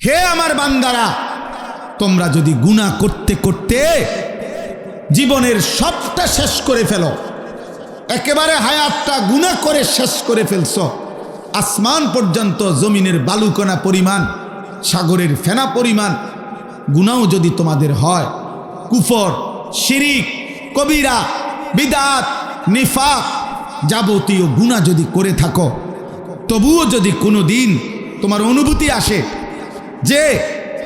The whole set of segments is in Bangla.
হে আমার বান্দারা, তোমরা যদি গুনাহ করতে করতে জীবনের সবটা শেষ করে ফেলো, একেবারে হায়াতটা গুনাহ করে শেষ করে ফেলছো, আসমান পর্যন্ত জমিনের বালুকণা পরিমাণ, সাগরের ফেনা পরিমাণ গুনাহ যদি তোমাদের হয়, কুফর, শিরিক, কবিরা, বিদআত, নিফাক যাবতীয় গুনাহ যদি করে থাকো, তবুও যদি কোনো দিন তোমার অনুভূতি আসে যে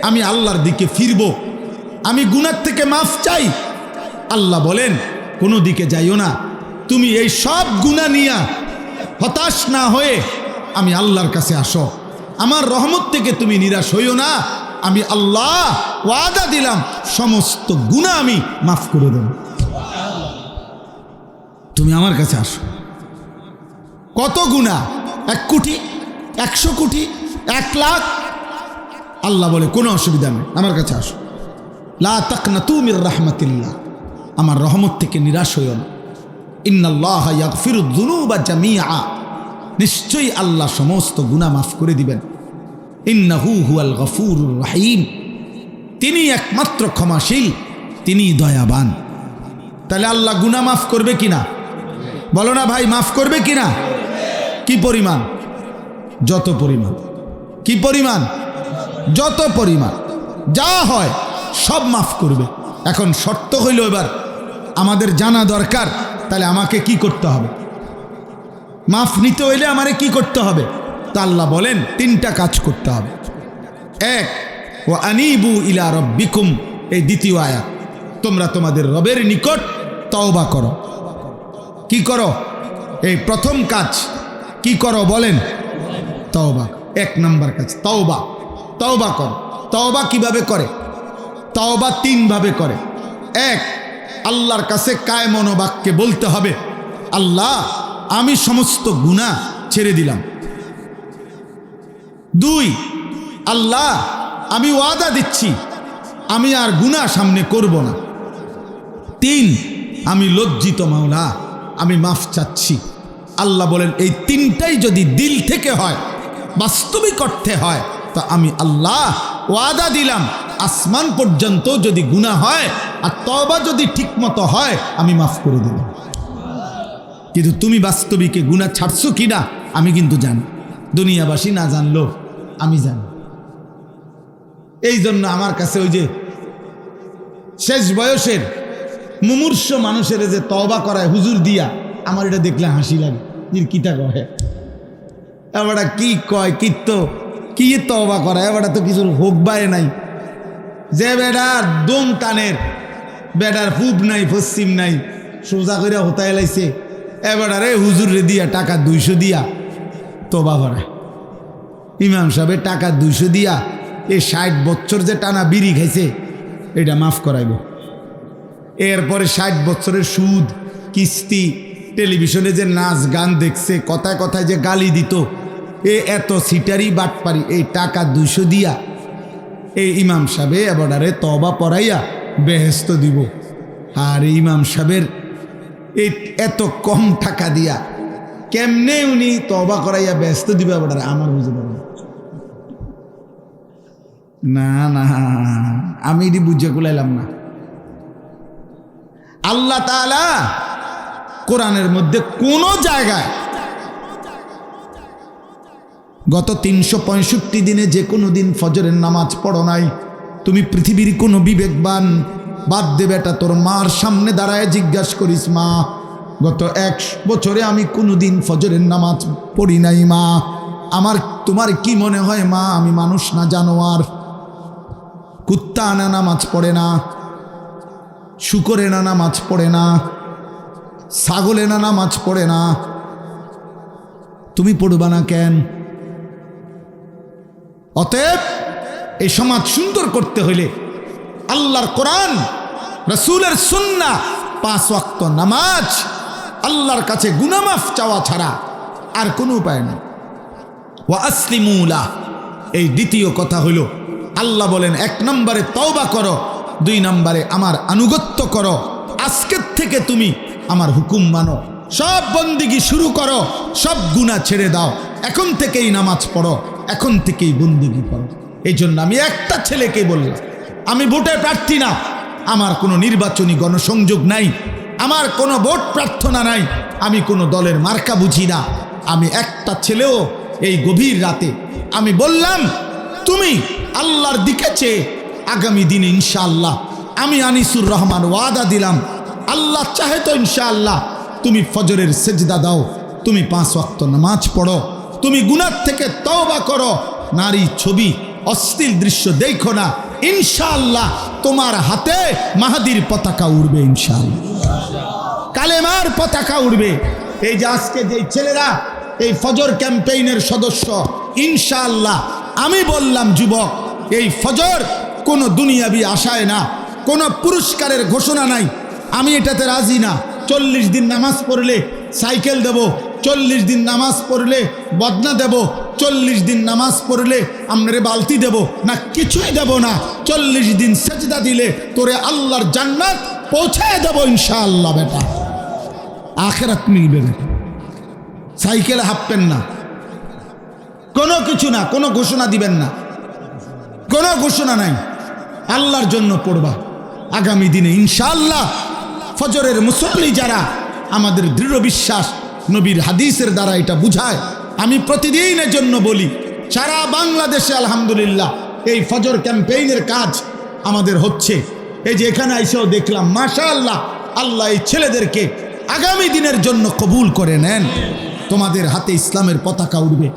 আমি আল্লাহর দিকে ফিরব, আমি গুনাহ থেকে মাফ চাই, আল্লাহ বলেন কোনো দিকে যাইও না, তুমি এই সব গুনাহ নিয়ে হতাশ না হয়ে আমি আল্লাহর কাছে আসো, আমার রহমত থেকে তুমি নিরাশ হইও না, আমি আল্লাহ ওয়াদা দিলাম সমস্ত গুনাহ আমি মাফ করে দেব, তুমি আমার কাছে আসো। কত গুনাহ? 1 কোটি, 100 কোটি, 1 লাখ? আল্লাহ বলে কোনো অসুবিধা নেই, আমার কাছে আসো। লা তাকনাতু মির রাহমাতিল্লাহ, আমার রহমত থেকে নিরাশ হইও না। ইন্নাল্লাহা ইয়াগফিরুয যুনুবা জামিআ, নিশ্চয়ই আল্লাহ সমস্ত গুনাহ মাফ করে দিবেন। ইন্নাহু হুয়াল গফুরুর রহিম, তিনি একমাত্র ক্ষমাশীল, তিনি দয়াবান। তাহলে আল্লাহ গুনাহ মাফ করবে কিনা? বলো না ভাই, মাফ করবে কিনা? কি পরিমাণ? যত পরিমাণ। কি পরিমাণ? যত পরিমাণ, যা হয় সব মাফ করবে। এখন শর্ত হইল এবার আমাদের জানা দরকার, তাহলে আমাকে কি করতে হবে? মাফ নিতে হইলে আমারে কি করতে হবে? তা আল্লাহ বলেন 3টা কাজ করতে হবে। 1, ওয়া আনিবু ইলা রাব্বিকুম, এই দ্বিতীয় আয়াত, তোমরা তোমাদের রবের নিকট তওবা করো। কি করো? এই প্রথম কাজ কি করো বলেন? তওবা। 1 নম্বর কাজ তওবা। তওবা করো। তওবা কিভাবে করে? তওবা 3 ভাবে করে। 1, আল্লাহর কাছে কায় মনোবাক্যে বলতে হবে, আল্লাহ আমি সমস্ত গুনাহ ছেড়ে দিলাম। 2, আল্লাহ আমি ওয়াদা দিচ্ছি আমি আর গুনাহ সামনে করব না। 3, আমি লজ্জিত মাওলা, আমি মাফ চাচ্ছি। আল্লাহ বলেন এই 3টাই যদি দিল থেকে হয়, বাস্তবিক অর্থে হয়, তা আমি আল্লাহ ওয়াদা দিলাম আসমান পর্যন্ত যদি গুনাহ হয় আর তওবা যদি ঠিকমতো হয় আমি মাফ করে দেব। কিন্তু তুমি বাস্তবিকে গুনাহ ছাড়ছো কিনা আমি কিন্তু জানি, দুনিয়াবাসী না জানলো আমি জানি। এই জন্য আমার কাছে ওই যে শেষ বয়সের মুমূর্ষ মানুষের যে তওবা করায় হুজুর দিয়া, আমার এটা দেখলে হাসি লাগে। কিতা কয় এবার, কি কয় কি তওবা করায়, এবার তো কিছু হোক বায়ে নাই, যে বেডার দম টানের, বেডার পূব নাই পশ্চিম নাই, সোজা করে হতায় লাইছে, এবার আরে হুজুর রে দিয়া টাকা 200 দিয়া তওবা করায়। ইমাম সাহেবের টাকা 200 দিয়া এই 60 বছর যে টানা বিড়ি খাইছে এটা মাফ করাইব। এরপরে 60 বছরের সুদ, কিস্তি, টেলিভিশনে যে নাচ গান দেখছে, কথায় কথায় যে গালি দিত, এত সিটারি বাটপারি, এই টাকা 200 দিয়া এই ইমাম সাহেবে এবারে তওবা পড়াইয়া বেহেস্ত দিব। আর ইমাম সাহেবের এই এত কম টাকা দিয়া কেমনে উনি তওবা করাইয়া বেহেস্ত দিবে এবারে আমার বুঝে পারবে না। না, আমি এটি বুঝে কুলাইলাম না। আল্লাহ তাআলা কোরআনের মধ্যে কোন জায়গায় গত 365 দিনে যে কোনো দিন ফজরের নামাজ পড়ো নাই, তুমি পৃথিবীর কোনো বিবেকবান বাদ দে বেটা, তোর মার সামনে দাঁড়ায় জিজ্ঞাসা করিস, মা গত 1 বছরে আমি কোনো দিন ফজরের নামাজ পড়ি নাই মা, তোমার কি মনে হয় মা আমি মানুষ না জানোয়ার? কুত্তা না নামাজ পড়ে না, শুকরে না নামাজ পড়ে না, ছাগলে না নামাজ পড়ে না, তুমি পড়বা না কেন? অতএব এই সমাজ সুন্দর করতে হইলে আল্লাহর কোরআন, রাসূলের সুন্নাহ, 5 ওয়াক্ত নামাজ, আল্লাহর কাছে গুনাহ মাফ চাওয়া ছাড়া আর কোনো উপায় নেই। ওয়া আসলিমু লাহ, এই দ্বিতীয় কথা হইল আল্লাহ বলেন 1 নম্বরে তওবা করো, 2 নম্বরে আমার আনুগত্য করো। আজকের থেকে তুমি আমার হুকুম মানো, সব বন্দিগি শুরু করো, সব গুনাহ ছেড়ে দাও, এখন থেকেই নামাজ পড়ো, এখন থেকেই বন্দিগি করো। এই জন্য আমি একটা ছেলেকে বললাম, আমি ভোটের প্রার্থী না, আমার কোনো নির্বাচনী গণসংযোগ নাই, আমার কোনো ভোট প্রার্থনা নাই, আমি কোনো দলের মার্কা বুঝি না। আমি একটা ছেলেও এই গভীর রাতে আমি বললাম, তুমি আল্লাহর দিকে চেয়ে আগামী দিনে ইনশাআল্লাহ, আমি আনিসুর রহমান ওয়াদা দিলাম, আল্লাহ চাহে তো ইনশাআল্লাহ তুমি ফজরের সেজদা দাও, তুমি 5 ওয়াক্ত নামাজ পড়ো, তুমি গুনাহ থেকে তওবা করো, নারী ছবি অশ্লীল দৃশ্য দেখো না, ইনশাআল্লাহ তোমার হাতে মাহাদির পতাকা উড়বে, ইনশাআল্লাহ কালেমার পতাকা উড়বে। এই যে আজকে যে ছেলেরা এই ফজর ক্যাম্পেইনের সদস্য, ইনশাআল্লাহ আমি বললাম যুবক, এই ফজর কোনো দুনিয়াবি আশায় না, কোনো পুরস্কারের ঘোষণা নাই, আমি এটাতে রাজি না। 40 দিন নামাজ পড়লে সাইকেল দেব, 40 দিন নামাজ পড়লে বদনা দেব, 40 দিন নামাজ পড়লে আপনারে বালতি দেব না, কিছুই দেব না। 40 দিন সেজদা দিলে তোরে আল্লাহর জান্নাত পৌঁছায় দেব ইনশাআল্লাহ। বেটা আখিরাত মিলবে বেটা, সাইকেলে হাঁপবেন না, কোনো কিছু না, কোনো ঘোষণা দিবেন না, কোনো ঘোষণা নাই, আল্লাহর জন্য পড়বা। আগামী দিনে ইনশাআল্লাহ ফজরের মুসল্লি যারা, আমাদের দৃঢ় বিশ্বাস নবীর হাদিসের দ্বারা এটা বুঝায়। আমি প্রতিদিনের জন্য বলি, সারা বাংলাদেশে আলহামদুলিল্লাহ এই ফজর ক্যাম্পেইনের কাজ আমাদের হচ্ছে। এই যে এখানে এসেও দেখলাম, মাশাআল্লাহ, আল্লাহ এই ছেলেদেরকে আগামী দিনের জন্য কবুল করে নেন, তোমাদের হাতে ইসলামের পতাকা উঠবে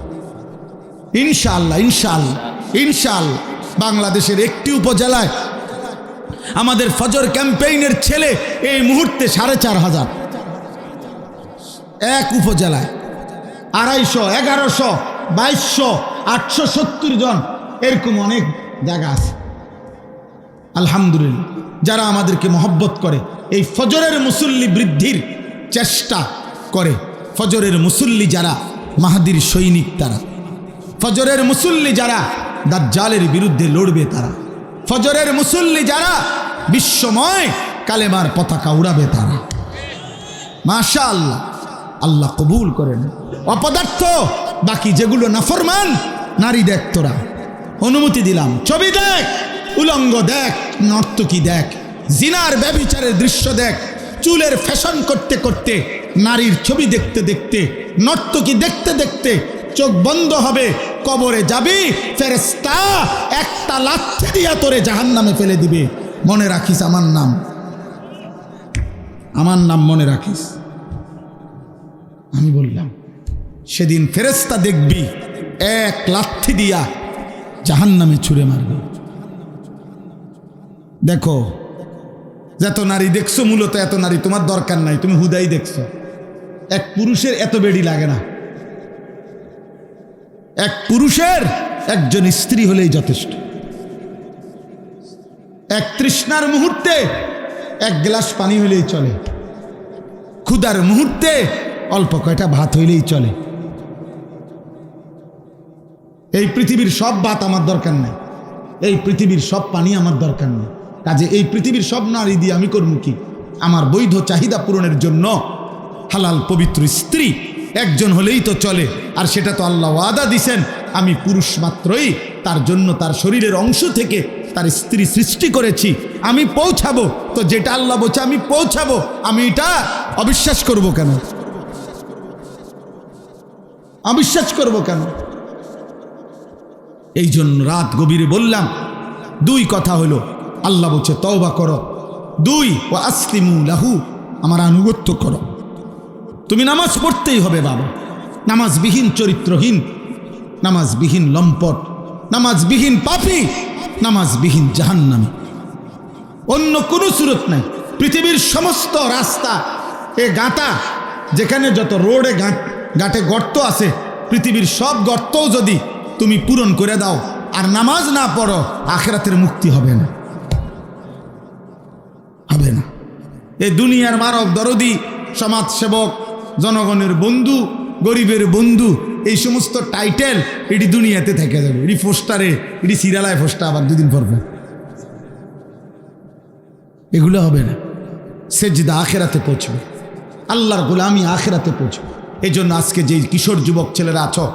ইনশাআল্লাহ, ইনশাআল্লাহ, ইনশাআল্লাহ। বাংলাদেশের একটি উপজেলায় আমাদের ফজর ক্যাম্পেইনের ছেলে এই মুহূর্তে 4,500, এক উপজেলায় 250, 1100, 2200, 870 জন, এরকম অনেক জায়গা আছে আলহামদুলিল্লাহ, যারা আমাদেরকে মহব্বত করে, এই ফজরের মুসল্লি বৃদ্ধির চেষ্টা করে। ফজরের মুসল্লি যারা মাহাদির সৈনিক, তারা ফজরের মুসল্লি যারা দাজ্জালের বিরুদ্ধে লড়বে, তারা ফজরের মুসল্লি যারা বিশ্বময় কালেমার পতাকা উড়াবে, তারা মাশাআল্লাহ, আল্লাহ কবুল করেন। অপদার্থ বাকি যেগুলো নাফরমান, নারী দেখ, তোরা অনুমতি দিলাম, ছবি দেখ, উলঙ্গ দেখ, নর্তকী দেখ, জিনার ব্যভিচারের দৃশ্য দেখ, চুলের ফ্যাশন করতে করতে, নারীর ছবি দেখতে দেখতে, নর্তকী দেখতে দেখতে চোখ বন্ধ হবে, কবরে যাবি, ফেরেশতা একটা লাথি দিয়া তোরে জাহান্নামে ফেলে দিবে। মনে রাখিস আমার নাম, আমার নাম মনে রাখিস। আমি বললাম সেদিন ফেরেশতা দেখবি এক লাথি দিয়া জাহান্নামে ছুঁড়ে মারবে। দেখো, যত নারী দেখছো, মূলত এত নারী তোমার দরকার নাই, তুমি হুদাই দেখছো। এক পুরুষের এত বেড়ি লাগে না, এক পুরুষের একজন স্ত্রী হলেই যথেষ্ট। এক তৃষ্ণার মুহূর্তে এক গ্লাস পানি হলেই চলে, ক্ষুধার মুহূর্তে অল্প কয়টা ভাত হইলেই চলে। এই পৃথিবীর সব ভাত আমার দরকার নেই, এই পৃথিবীর সব পানি আমার দরকার নেই। কাজে এই পৃথিবীর সব নারী দিয়ে আমি করবো কি? আমার বৈধ চাহিদা পূরণের জন্য হালাল পবিত্র স্ত্রী একজন হলেই তো চলে। আর সেটা তো আল্লাহ ওয়াদা দিছেন, আমি পুরুষ মাত্রই তার জন্য তার শরীরের অংশ থেকে তার স্ত্রী সৃষ্টি করেছি, আমি পৌঁছাবো। তো যেটা আল্লাহ বলছে আমি পৌঁছাবো, আমি এটা অবিশ্বাস করব কেন? অবিশ্বাস করব কেন? এই জন্য রাত গভীরে বললাম, 2 কথা হলো, আল্লাহ বলছে তওবা করো, 2 ও আসলিমু লাহু, আমার আনুগত্য করো। তুমি নামাজ পড়তেই হবে বাবা, নামাজবিহীন চরিত্রহীন, নামাজবিহীন লম্পট, নামাজবিহীন পাপী, নামাজবিহীন জাহান্নামী, অন্য কোনো সুরত নাই। পৃথিবীর সমস্ত রাস্তা এ গাঁটা, যেখানে যত রোডে ঘাটে গর্ত আছে, পৃথিবীর সব গর্তও যদি তুমি পূরণ করে দাও আর নামাজ না পড়ো, আখিরাতের মুক্তি হবে না, হবে না। এই দুনিয়ার মানব দরদি, সমাজসেবক, জনগণের বন্ধু, গরিবের বন্ধু, এই সমস্ত টাইটেল এটি দুনিয়াতে থেকে যাবে, এটি পোস্টারে, এটি সিরিয়ালায় পোস্টার, আবার 2 দিন পর এগুলো হবে না। সেজদা আখিরাতে পৌঁছবে, আল্লাহর গোলামি আখিরাতে পৌঁছবে। এই জন্য আজকে যে কিশোর যুবক ছেলেরা আছো,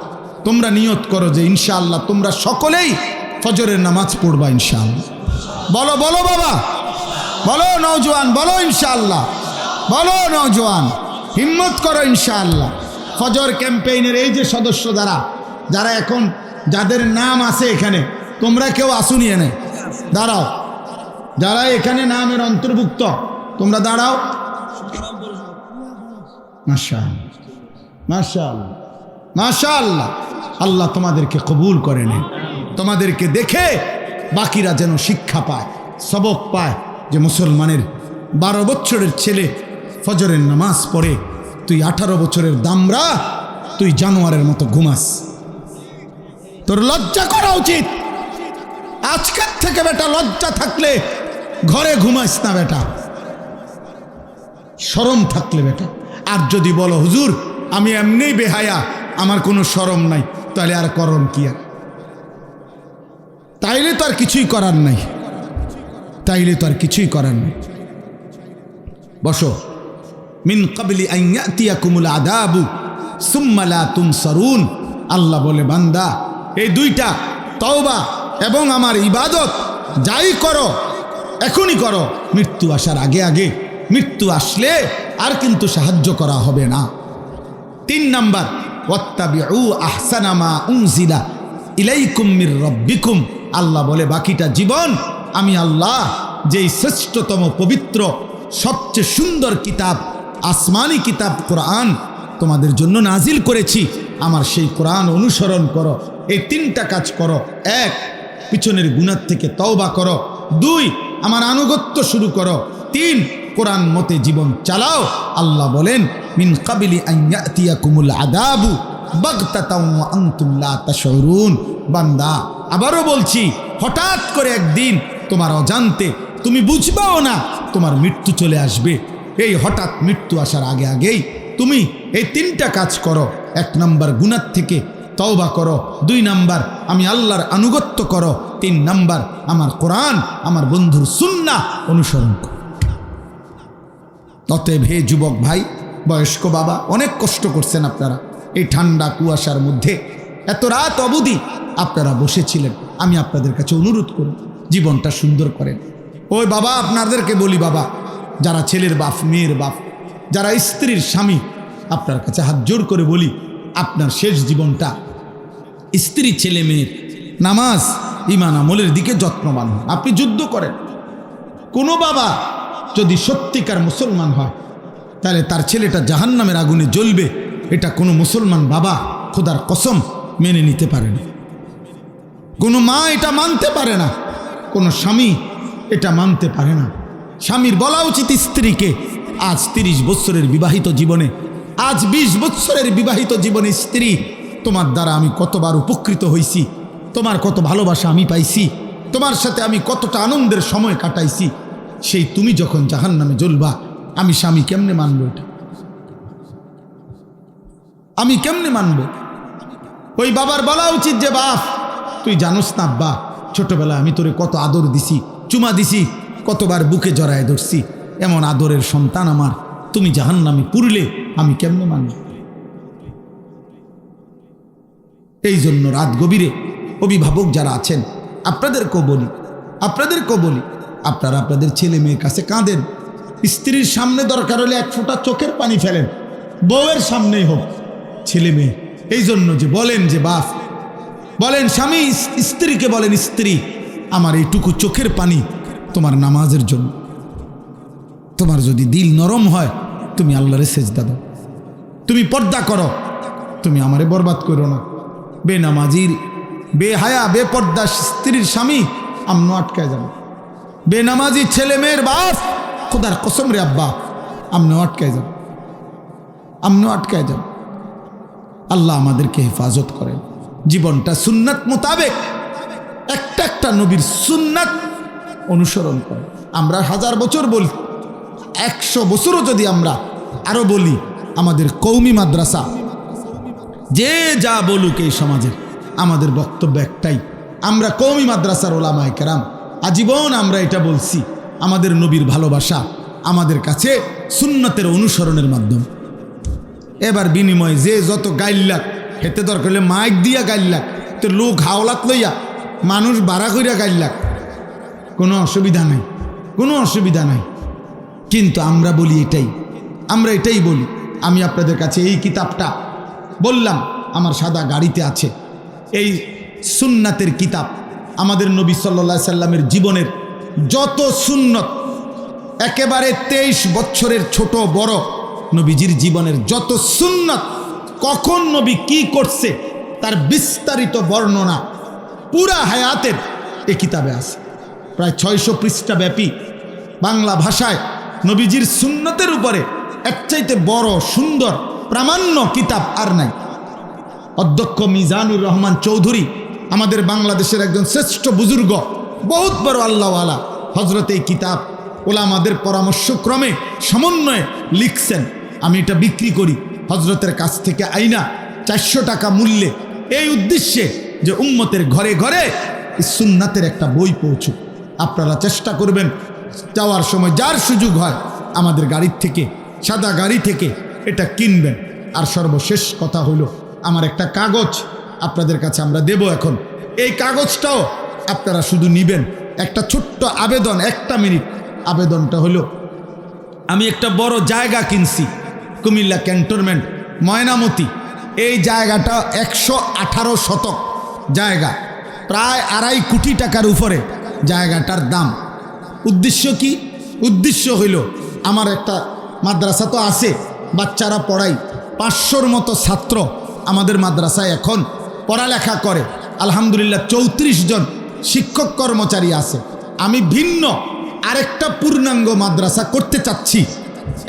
তোমরা নিয়ত করো যে ইনশাআল্লাহ তোমরা সকলেই ফজরের নামাজ পড়বা ইনশাআল্লাহ। বলো বলো বাবা, বলো নওজোয়ান, বলো ইনশাআল্লাহ, বলো নওজোয়ান, হিম্মত করো ইনশাআল্লাহ। ফজর ক্যাম্পেইনের এই যে সদস্য যারা এখন যাদের নাম আছে এখানে, তোমরা কেউ আসুনি এনে দাঁড়াও, যারা এখানে নামের অন্তর্ভুক্ত তোমরা দাঁড়াও। মাশাআল্লাহ মাশাআল্লাহ মাশাআল্লাহ, আল্লাহ তোমাদেরকে কবুল করে নেন। তোমাদেরকে দেখে বাকিরা যেন শিক্ষা পায়, সবক পায় যে মুসলমানের 12 বছরের ছেলে ফজরের নামাজ পড়ে, তুই 18 বছরের দামরা, তুই জানোয়ারের মতো ঘুমাস। তোর লজ্জা করা উচিত। আজকের থেকে বেটা লজ্জা থাকলে ঘরে ঘুমাস না বেটা, শরম থাকলে বেটা। আর যদি বলো হুজুর আমি এমনিই বেহায়া, আমার কোনো শরম নাই, তাহলে আর করণ কি? আর তাইলে তো আর কিছুই করার নাই, তাইলে তো আর কিছুই করার নাই। বসো। মিন ক্বাবলি আন ইয়াতিয়াকুমুল আযাবু সুম্মা লা তুনসারুন। আল্লাহ বলে বান্দা এই দুইটা তওবা এবং আমার ইবাদত যাই করো এখনই করো, মৃত্যু আসার আগে আগে। মৃত্যু আসলে আর কিন্তু সাহায্য করা হবে না। 3 নাম্বার, ওয়াত্তাবিউ আহসানা মা উনজিলা ইলাইকুম মির রাব্বিকুম। আল্লাহ বলে বাকিটা জীবন আমি আল্লাহ যেই শ্রেষ্ঠতম পবিত্র সবচেয়ে সুন্দর কিতাব, আসমানি কিতাব কোরআন তোমাদের জন্য নাজিল করেছি, আমার সেই কোরআন অনুসরণ করো। এই 3টা কাজ করো। 1, পিছনের গুনাহ থেকে তওবা করো। 2, আমার আনুগত্য শুরু করো। 3, কোরআন মতে জীবন চালাও। আল্লাহ বলেন মিন ক্বাবলি আন ইয়াতিয়াকুমুল আযাবু বাগতাতাও ওয়া আনতুম লা তাশউরুন। বান্দা আবারও বলছি, হঠাৎ করে একদিন তোমার অজান্তে, তুমি বুঝবাও না, তোমার মৃত্যু চলে আসবে। এই হঠাৎ মৃত্যু আসার আগে আগেই তুমি এই 3টা কাজ করো। 1 নাম্বার গুনাহ থেকে তওবা করো। 2 নাম্বার আমি আল্লাহর আনুগত্য করো। 3 নাম্বার আমার কোরআন, আমার বন্ধুর সুন্নাহ অনুসরণ করো। অতএব হে যুবক ভাই, বয়স্ক বাবা, অনেক কষ্ট করছেন আপনারা এই ঠান্ডা কুয়াশার মধ্যে, এত রাত অবধি আপনারা বসেছিলেন। আমি আপনাদের কাছে অনুরোধ করি জীবনটা সুন্দর করেন। ওই বাবা আপনাদেরকে বলি, বাবা যারা ছেলের বাপ, মেয়ের বাপ, যারা স্ত্রীর স্বামী, আপনার কাছে হাত জোর করে বলি আপনার শেষ জীবনটা স্ত্রী ছেলে মেয়ের নামাজ ঈমান আমলের দিকে যত্নবান হন। আপনি যুদ্ধ করেন। কোনো বাবা যদি সত্যিকার মুসলমান হয় তাহলে তার ছেলেটা জাহান্নামের আগুনে জ্বলবে, এটা কোনো মুসলমান বাবা খোদার কসম মেনে নিতে পারে না। কোনো মা এটা মানতে পারে না, কোনো স্বামী এটা মানতে পারে না। স্বামীর বলা উচিত স্ত্রীকে, আজ 30 বছরের বিবাহিত জীবনে, আজ 20 বছরের বিবাহিত জীবনে স্ত্রী, তোমার দ্বারা আমি কতবার উপকৃত হয়েছি, তোমার কত ভালোবাসা আমি পাইছি, তোমার সাথে আমি কতটা আনন্দের সময় কাটাইছি, সেই তুমি যখন জাহান্নামে জ্বলবা, আমি স্বামী কেমনে মানব? এটা আমি কেমনে মানব? ওই বাবার বলা উচিত যে বাপ তুই জানোস না আব্বা, ছোটবেলায় আমি তোরে কত আদর দিছি, চুমা দিছি, কতবার বুকে জড়ায় ধরছি, এমন আদরের সন্তান আমার, তুমি জাহান্নামে পুরলে আমি কেমনে মানব? এই জন্য রাত গভীরে অভিভাবক যারা আছেন আপনাদেরকেও বলি, আপনারা আপনাদের ছেলে মেয়ের কাছে কাঁদেন। স্ত্রীর সামনে দরকার হলে 1 ফোঁটা চোখের পানি ফেলেন, বউয়ের সামনেই হোক, ছেলে মেয়ে। এই জন্য যে বলেন যে বাপ বলেন, স্বামী স্ত্রীকে বলেন, স্ত্রী আমার এইটুকু চোখের পানি তোমার নামাজের জন্য। তোমার যদি দিল নরম হয় তুমি আল্লাহরে সেজদা দাও, তুমি পর্দা করো, তুমি আমারে বরবাদ করো না। বেনামাজির, বেহায়া, বেপর্দা স্ত্রীর স্বামী আমনো আটকায় যাবে। বেনামাজি ছেলে মেয়ের বাপ খোদার কসম রে আব্বা আমনো আটকায় যাবে, আমনো আটকায় যাবে। আল্লাহ আমাদেরকে হেফাজত করেন। জীবনটা সুন্নাত মোতাবেক, একটা নবীর সুন্নাত অনুসরণ করে। আমরা 1000 বছর বলি, 100 বছরও যদি আমরা আরো বলি, আমাদের কওমি মাদ্রাসা যে যা বলুক এই সমাজের, আমাদের বক্তব্য একটাই, আমরা কওমি মাদ্রাসার ওলামায়ে কেরাম আজীবন আমরা এটা বলছি, আমাদের নবীর ভালোবাসা আমাদের কাছে সুন্নতের অনুসরণের মাধ্যম। এবার বিনিময়ে যে যত গাইল্লাক হেতে দরকার হলে মাইক দিয়া গাইল্লাক, তো লোক হাওলাত লইয়া মানুষ ভাড়া কইরা গাইলাক, কোনো অসুবিধা নাই, কোনো অসুবিধা নাই। কিন্তু আমরা বলি আমরা এটাই বলি। আমি আপনাদের কাছে এই কিতাবটা বললাম আমার সাদা গাড়িতে আছে, এই সুন্নাতের কিতাব। আমাদের নবী সাল্লাল্লাহু আলাইহি সাল্লামের জীবনের যত সুন্নত, একেবারে 23 বছরের ছোট বড় নবীজির জীবনের যত সুন্নত, কখন নবী কি করছে তার বিস্তারিত বর্ণনা পুরা হায়াতের এই কিতাবে আছে। প্রায় 600 পৃষ্ঠা ব্যাপী বাংলা ভাষায় নবীজির সুন্নতের উপরে এর চাইতে বড় সুন্দর প্রামাণ্য কিতাব আর নাই। অধ্যক্ষ মিজানুর রহমান চৌধুরী আমাদের বাংলাদেশের একজন শ্রেষ্ঠ বুজুর্গ, বহুত বড় আল্লাহওয়ালা হজরত এই কিতাব ওলামাদের পরামর্শক্রমে সমন্বয়ে লিখছেন। আমি এটা বিক্রি করি হজরতের কাছ থেকে আইনা 400 টাকা মূল্যে, এই উদ্দেশ্যে যে উম্মতের ঘরে ঘরে সুন্নাতের একটা বই পৌঁছুক। আপনারা চেষ্টা করবেন যাওয়ার সময় যার সুযোগ হয় আমাদের গাড়ির থেকে, সাদা গাড়ি থেকে এটা কিনবেন। আর সর্বশেষ কথা হলো, আমার একটা কাগজ আপনাদের কাছে আমরা দেব এখন। এই কাগজটাও আপনারা শুধু নিবেন। একটা ছোট্ট আবেদন, 1 মিনিট আবেদনটা হলো, আমি একটা বড় জায়গা কিনছি কুমিল্লা ক্যান্টনমেন্ট ময়নামতি। এই জায়গাটা 118 শতক জায়গা, প্রায় 2.5 কোটি টাকার উপরে জায়গাটার দাম। উদ্দেশ্য কি? উদ্দেশ্য হইল আমার একটা মাদ্রাসা তো আছে, বাচ্চারা পড়াই, 500-র মতো ছাত্র আমাদের মাদ্রাসায় এখন পড়ালেখা করে। আলহামদুলিল্লাহ 34 জন শিক্ষক কর্মচারী আছে। আমি ভিন্ন আরেকটা পূর্ণাঙ্গ মাদ্রাসা করতে চাচ্ছি।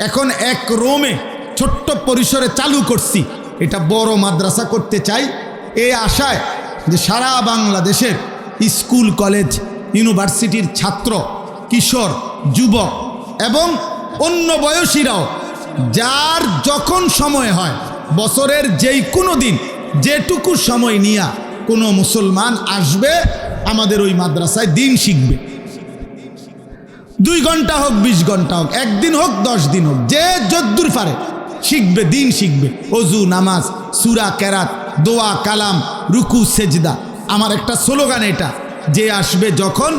এখন এক রোমে ছোট্ট পরিসরে চালু করছি, এটা বড় মাদ্রাসা করতে চাই এই আশায় যে সারা বাংলাদেশের স্কুল কলেজ ইউনিভার্সিটির ছাত্র, কিশোর, যুবক এবং অন্য বয়সীরাও যার যখন সময় হয়, বছরের যেই কোনো দিন যেটুকু সময় নিয়ে কোনো মুসলমান আসবে আমাদের ওই মাদ্রাসায় দিন শিখবে। 2 ঘন্টা হোক, 20 ঘন্টা হোক, 1 দিন হোক, 10 দিন হোক, যে যদ্দূর পারে শিখবে, দিন শিখবে। অজু, নামাজ, সূরা, কেরাত, দোয়া, কালাম, রুকু, সেজদা। আমার একটা স্লোগান এটা, যে আসবে যখন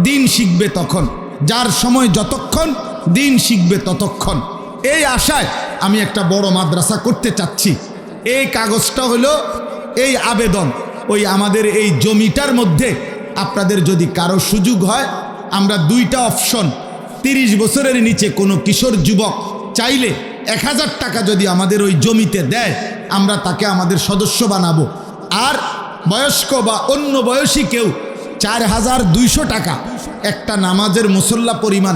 দিন শিখবে তখন, যার সময় যতক্ষণ দিন শিখবে ততক্ষণ। এই আশায় আমি একটা বড় মাদ্রাসা করতে চাচ্ছি। এই কাগজটা হলো এই আবেদন। ওই আমাদের এই জমিটার মধ্যে আপনাদের যদি কারো সুযোগ হয়, আমরা 2টা অপশন, 30 বছরের নিচে কোনো কিশোর যুবক চাইলে 1000 টাকা যদি আমাদের ওই জমিতে দেয়, আমরা তাকে আমাদের সদস্য বানাবো। আর বয়স্ক বা অন্য বয়সী কেউ 4200 টাকা একটা নামাজের মুসল্লা পরিমাণ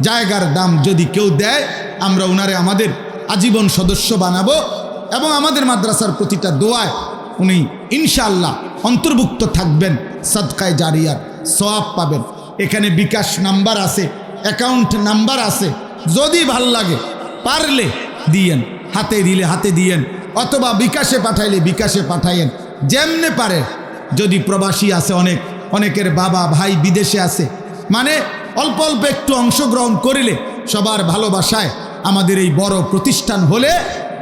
জায়গার দাম যদি কেউ দেয়, আমরা ওনারে আমাদের আজীবন সদস্য বানাবো এবং আমাদের মাদ্রাসার প্রতিটা দোয়ায় উনি ইনশাআল্লাহ অন্তর্ভুক্ত থাকবেন, সাদকায়ে জারিয়ার সওয়াব পাবেন। এখানে বিকাশ নাম্বার আছে, অ্যাকাউন্ট নাম্বার আছে, যদি ভাল লাগে পারলে দিয়েন, হাতে দিলে হাতে দিয়েন, অথবা বিকাশে পাঠাইলে বিকাশে পাঠাইয়েন, যেমনে পারে। যদি প্রবাসী আছে, অনেকের বাবা ভাই বিদেশে আছে, মানে অল্প অল্প একটু অংশগ্রহণ করিলে সবার ভালোবাসায় আমাদের এই বড় প্রতিষ্ঠান হলে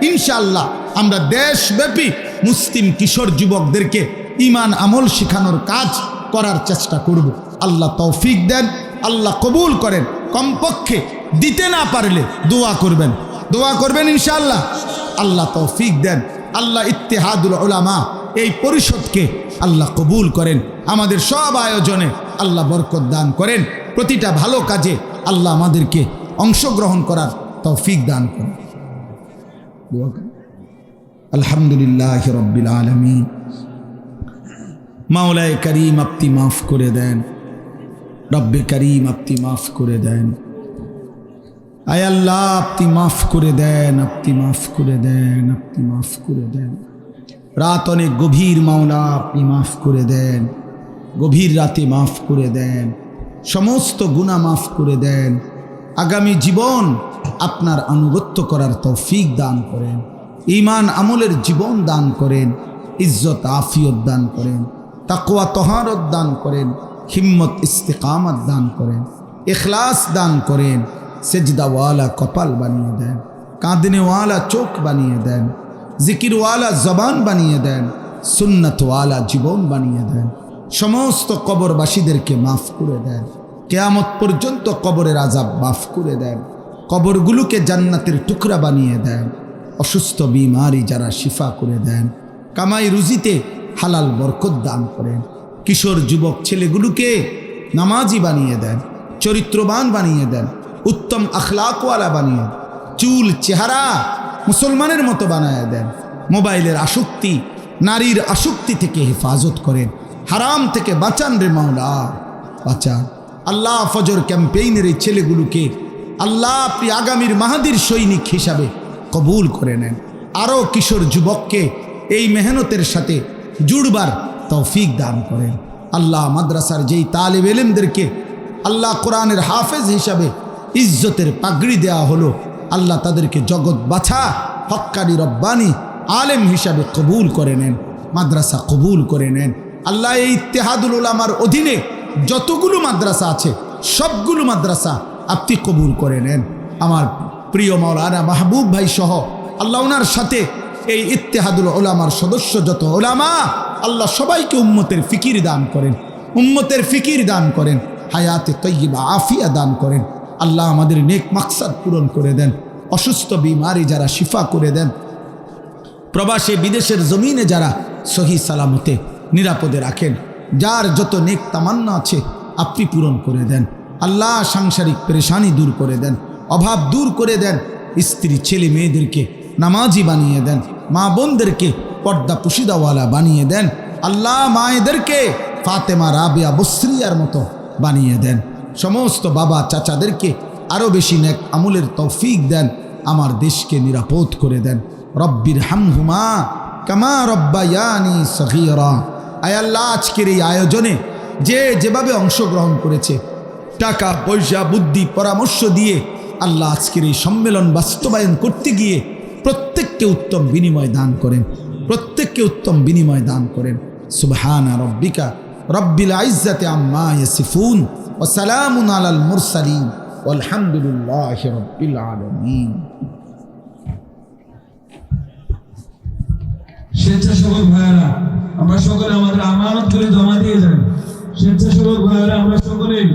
ইনশাআল্লাহ আমরা দেশব্যাপী মুসলিম কিশোর যুবকদেরকে ঈমান আমল শেখানোর কাজ করার চেষ্টা করব। আল্লাহ তৌফিক দেন, আল্লাহ কবুল করেন। কমপক্ষে দিতে না পারলে দোয়া করবেন ইনশাআল্লাহ। আল্লাহ তৌফিক দেন। আল্লাহ ইত্তেহাদুল উলামা এই পরিষদকে আল্লাহ কবুল করেন। আমাদের সব আয়োজনে আল্লাহ বরকত দান করেন। প্রতিটা ভালো কাজে আল্লাহ আমাদেরকে অংশগ্রহণ করার তৌফিক দান করেন। আলহামদুলিল্লাহ রব্বিল আলামিন। মাওলায়ে করিম আপনি মাফ করে দেন, রব্বে করিম আপনি মাফ করে দেন। আয় আল্লাহ আপনি মাফ করে দেন, আপনি মাফ করে দেন, আপনি মাফ করে দেন। রাত অনেক গভীর, মাওলা আপনি মাফ করে দেন, গভীর রাতে মাফ করে দেন, সমস্ত গুনাহ মাফ করে দেন। আগামী জীবন আপনার আনুগত্য করার তৌফিক দান করেন, ঈমান আমলের জীবন দান করেন, ইজ্জত আফিয়ত দান করেন, তাকওয়া তহারত দান করেন, হিম্মত ইস্তিকামত দান করেন, ইখলাস দান করেন। সেজদাওয়ালা কপাল বানিয়ে দেন, কাঁদনেওয়ালা চোখ বানিয়ে দেন, জিকিরওয়ালা জবান বানিয়ে দেন, সুন্নতওয়ালা জীবন বানিয়ে দেন। সমস্ত কবরবাসীদেরকে মাফ করে দেন। কিয়ামত পর্যন্ত কবরের আযাব মাফ করে দেন। কবরগুলোকে জান্নাতের টুকরা বানিয়ে দেন। অসুস্থ বিমারি যারা শিফা করে দেন। কামাই রুজিতে হালাল বরকত দান করেন। কিশোর যুবক ছেলেগুলোকে নামাজি বানিয়ে দেন, চরিত্রবান বানিয়ে দেন, উত্তম আখলাকওয়ালা বানিয়ে দেন। চুল চেহারা মুসলমানের মতো বানায় দেন। মোবাইলের আসক্তি, নারীর আসক্তি থেকে হেফাজত করেন। হারাম থেকে বাঁচান রে মাওলা, বাঁচান। আল্লাহ ফজর ক্যাম্পেইনের এই ছেলেগুলোকে আল্লাহ আপনি আগামীর মাহাদির সৈনিক হিসাবে কবুল করে নেন। আরও কিশোর যুবককে এই মেহনতের সাথে জুড়বার তৌফিক দান করেন। আল্লাহ মাদ্রাসার যেই তালিব ইলমদেরকে আল্লাহ কোরআনের হাফেজ হিসাবে ইজ্জতের পাগড়ি দেওয়া হলো, আল্লাহ তাদেরকে জগৎ বাছা হক্কানি রব্বানি আলেম হিসাবে কবুল করে নেন, মাদ্রাসা কবুল করে নেন। আল্লাহ এই ইত্তেহাদুল উলামার অধীনে যতগুলো মাদ্রাসা আছে সবগুলো মাদ্রাসা আপনি কবুল করে নেন। আমার প্রিয় মাওলানা মাহবুব ভাই সহ আল্লাহ ওনার সাথে এই ইত্তেহাদুল উলামার সদস্য যত উলামা, আল্লাহ সবাইকে উম্মতের ফিকির দান করেন, উম্মতের ফিকির দান করেন, হায়াতে তয়্যিবা আফিয়া দান করেন। আল্লাহ আমাদের নেক মাকসাদ পূরণ করে দেন। অসুস্থ বিমারি যারা শিফা করে দেন। প্রবাসে বিদেশের জমিনে যারা সহি সালামতে নিরাপদে রাখেন। যার যত নেক তামান্না আছে আপনি পূরণ করে দেন। আল্লাহ সাংসারিক পেরেশানি দূর করে দেন, অভাব দূর করে দেন। স্ত্রী ছেলে মেয়েদেরকে নামাজি বানিয়ে দেন, মা বোনদেরকে পর্দা পুশিদাওয়ালা বানিয়ে দেন। আল্লাহ মায়েদেরকে ফাতেমা রাবিয়া বসরিয়ার মতো বানিয়ে দেন। সমস্ত বাবা চাচাদেরকে আরও বেশি নেক আমলের তৌফিক দেন। আমার দেশকে নিরাপদ করে দেন। রব্বির হামহুমা কামা রব্বায়ানি সগীরা। আয় আল্লাহ, আজকের এই আয়োজনে যে যেভাবে অংশগ্রহণ করেছে, টাকা পয়সা বুদ্ধি পরামর্শ দিয়ে আল্লাহ আজকের এই সম্মেলন বাস্তবায়ন করতে গিয়ে প্রত্যেককে উত্তম বিনিময় দান করেন, প্রত্যেককে উত্তম বিনিময় দান করেন। সুবহানা রব্বিকা রব্বিল ইজ্জাতি আম্মা ইয়াসিফুন ওয়া সালামুন আলাল মুরসালিন ওয়ালহামদুলিল্লাহি রাব্বিল আলামিন। স্বেচ্ছাসেবক ভাইয়েরা, আমরা সকলে আমাদের আমানত করে জমা দিয়ে যান। স্বেচ্ছাসেবক ভাইয়েরা, আমরা সকলেই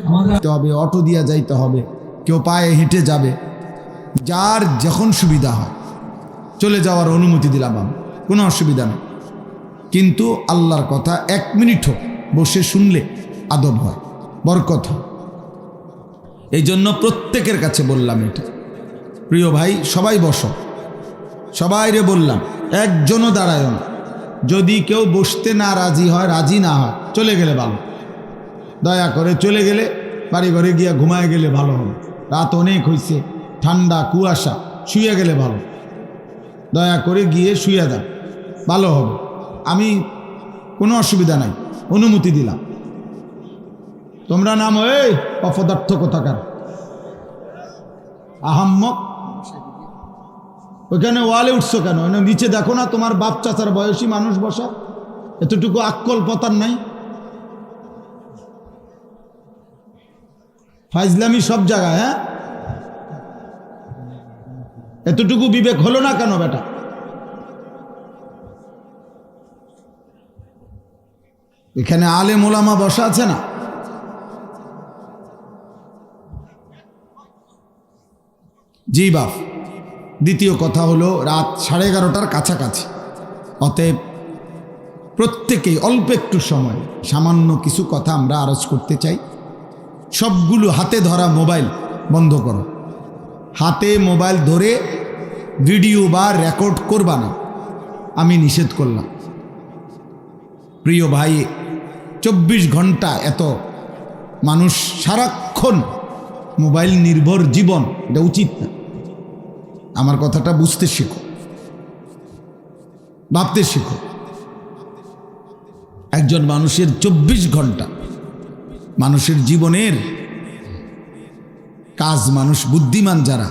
আমাদের হবে, অটো দিয়া যাইতে হবে, কেউ পায়ে হেঁটে যাবে, যার যখন সুবিধা হয় চলে যাওয়ার অনুমতি দিলাম, কোনো অসুবিধা নেই। কিন্তু আল্লাহর কথা 1 মিনিটও বসে শুনলে আদব হয়, বরকত হয়। এই জন্য প্রত্যেকের কাছে বললাম এটা। প্রিয় ভাই, সবাই বসো, সবাইরে বললাম, একজনও দাঁড়ায় না। যদি কেউ বসতে না রাজি হয়, রাজি না হয়, চলে গেলে ভালো। দয়া করে চলে গেলে, বাড়ি ঘরে গিয়া ঘুমায় গেলে ভালো হবে। রাত অনেক হয়েছে, ঠান্ডা কুয়াশা, শুয়ে গেলে ভালো। দয়া করে গিয়ে শুয়ে যান, ভালো হবে। আমি কোনো অসুবিধা নাই, অনুমতি দিলাম। তোমরা নাম এই অপদার্থ কোথাকার আহাম্মক, ওইখানে ওয়ালে উঠছো কেন? নিচে দেখো না তোমার বাপ চাচার বয়সী মানুষ বসা, এতটুকু আক্কল পতার নাই? ফাইজলামি সব জায়গায়, হ্যাঁ? এতটুকু বিবেক হলো না কেন বেটা? এখানে আলেম ওলামা বসা আছে না? জি বাপ। দ্বিতীয় কথা হলো, রাত 11:30 কাছাকাছি। অতএব প্রত্যেকেই অল্প একটু সময় সামান্য কিছু কথা আমরা আরজ করতে চাই। সবগুলো হাতে ধরা মোবাইল বন্ধ করো। হাতে মোবাইল ধরে ভিডিও বা রেকর্ড করবা না, আমি নিষেধ করলাম। প্রিয় ভাই, 24 ঘন্টা এত মানুষ সারাক্ষণ মোবাইল নির্ভর জীবন, এটা উচিত না। আমার কথাটা বুঝতে শেখো, ভাবতে শেখো। একজন মানুষের 24 ঘন্টা মানুষের জীবনের কাজ, মানুষ বুদ্ধিমান যারা,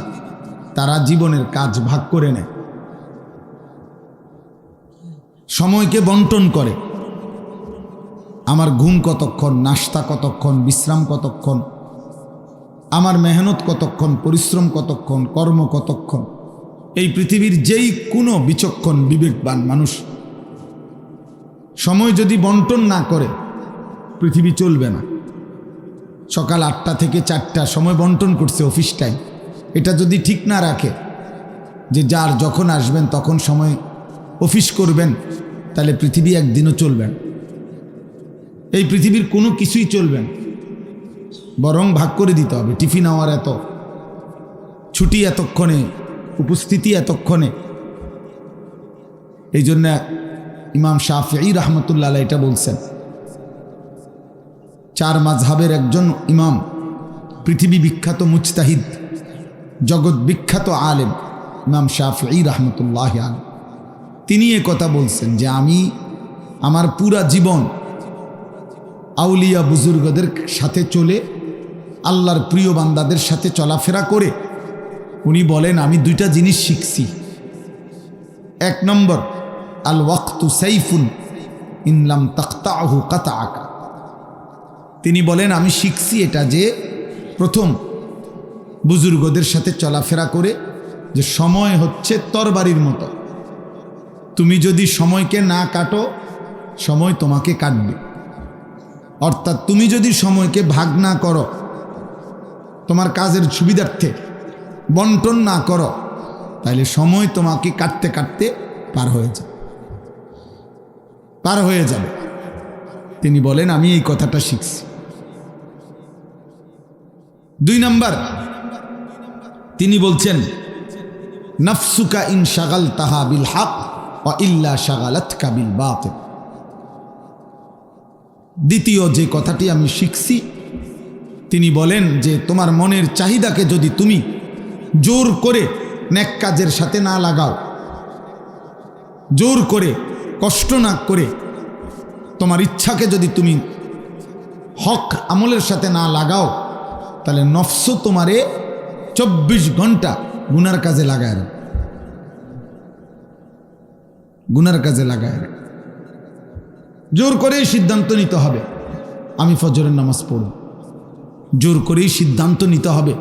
তারা জীবনের কাজ ভাগ করে নেয়, সময়কে বন্টন করে। আমার ঘুম কতক্ষণ, নাস্তা কতক্ষণ, বিশ্রাম কতক্ষণ, আমার মেহনত কতক্ষণ, পরিশ্রম কতক্ষণ, কর্ম কতক্ষণ। এই পৃথিবীর যেই কোনো বিচক্ষণ বিবেকবান মানুষ সময় যদি বন্টন না করে পৃথিবী চলবে না। সকাল 8টা থেকে 4টা সময় বন্টন করছে অফিস টাইম। এটা যদি ঠিক না রাখে যে যার যখন আসবেন তখন সময় অফিস করবেন, তাহলে পৃথিবী একদিনও চলবেন। এই পৃথিবীর কোনো কিছুই চলবেন, বরং ভাগ করে দিতে হবে। টিফিন আওয়ার এত, ছুটি এতক্ষণে, উপস্থিতি এতক্ষণে। এই জন্য ইমাম শাফিঈ রাহমাতুল্লাহ আলাইহি এটা বলছেন। 4 মাযহাবের একজন ইমাম, পৃথিবী বিখ্যাত মুজতাহিদ, জগৎ বিখ্যাত আলেম ইমাম শাফিঈ রাহমাতুল্লাহ আলাইহি, তিনি কথা বলছেন যে আমি আমার পুরা জীবন আউলিয়া বুজুর্গদের সাথে চলে, আল্লাহর প্রিয় বান্দাদের সাথে চলাফেরা করে উনি বলেন আমি 2টা জিনিস শিখছি। 1 নম্বর, আল ওয়াক্তু সাইফুন ইন লাম তাকতাহু কাতাআকা। তিনি বলেন আমি শিখছি এটা যে প্রথম বুজুর্গদের সাথে চলাফেরা করে যে সময় হচ্ছে তরবারির মতো, তুমি যদি সময়কে না কাটো সময় তোমাকে কাটবে। অর্থাৎ তুমি যদি সময়কে ভাগ না করো, তোমার কাজের সুবিধার্থে বন্টন না করো, তাহলে সময় তোমাকে কাটতে কাটতে পার হয়ে যাবে। তিনি বলেন আমি এই কথাটা শিখছি। 2 নম্বর, তিনি বলছেন নাফসুকা ইন শাগালতাহা বিল হক ওয়া ইল্লা শাগালাতকা বিল বাতিল। দ্বিতীয় যে কথাটি আমি শিখছি, তিনি বলেন যে তোমার মনের চাহিদাকে যদি তুমি জোর করে নেক কাজের সাথে না লাগাও, জোর করে কষ্ট না করে তোমার ইচ্ছাকে যদি তুমি হক আমলের সাথে না লাগাও, তাহলে নফস তোমারে 24 ঘন্টা গুনার কাজে লাগায়, গুনার কাজে লাগায়। জোর করেই সিদ্ধান্ত নিতে হবে আমি ফজরের নামাজ পড়ব, জোর করেই সিদ্ধান্ত নিতে হবে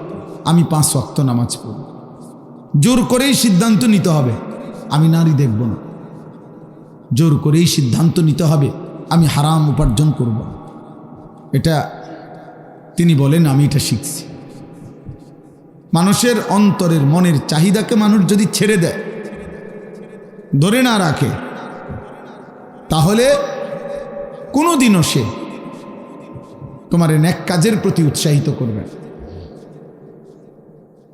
আমি 5 ওয়াক্ত নামাজ পড়ব, জোর করেই সিদ্ধান্ত নিতে হবে আমি নারী দেখব না, জোর করেই সিদ্ধান্ত নিতে হবে আমি হারাম উপার্জন করব। এটা তিনি বলেন আমি এটা শিখছি। মানুষের অন্তরের মনের চাহিদাকে মানুষ যদি ছেড়ে দেয়, ধরে না রাখে, তাহলে কোনোদিনও সে তোমার নেক কাজের প্রতি উৎসাহিত করবে।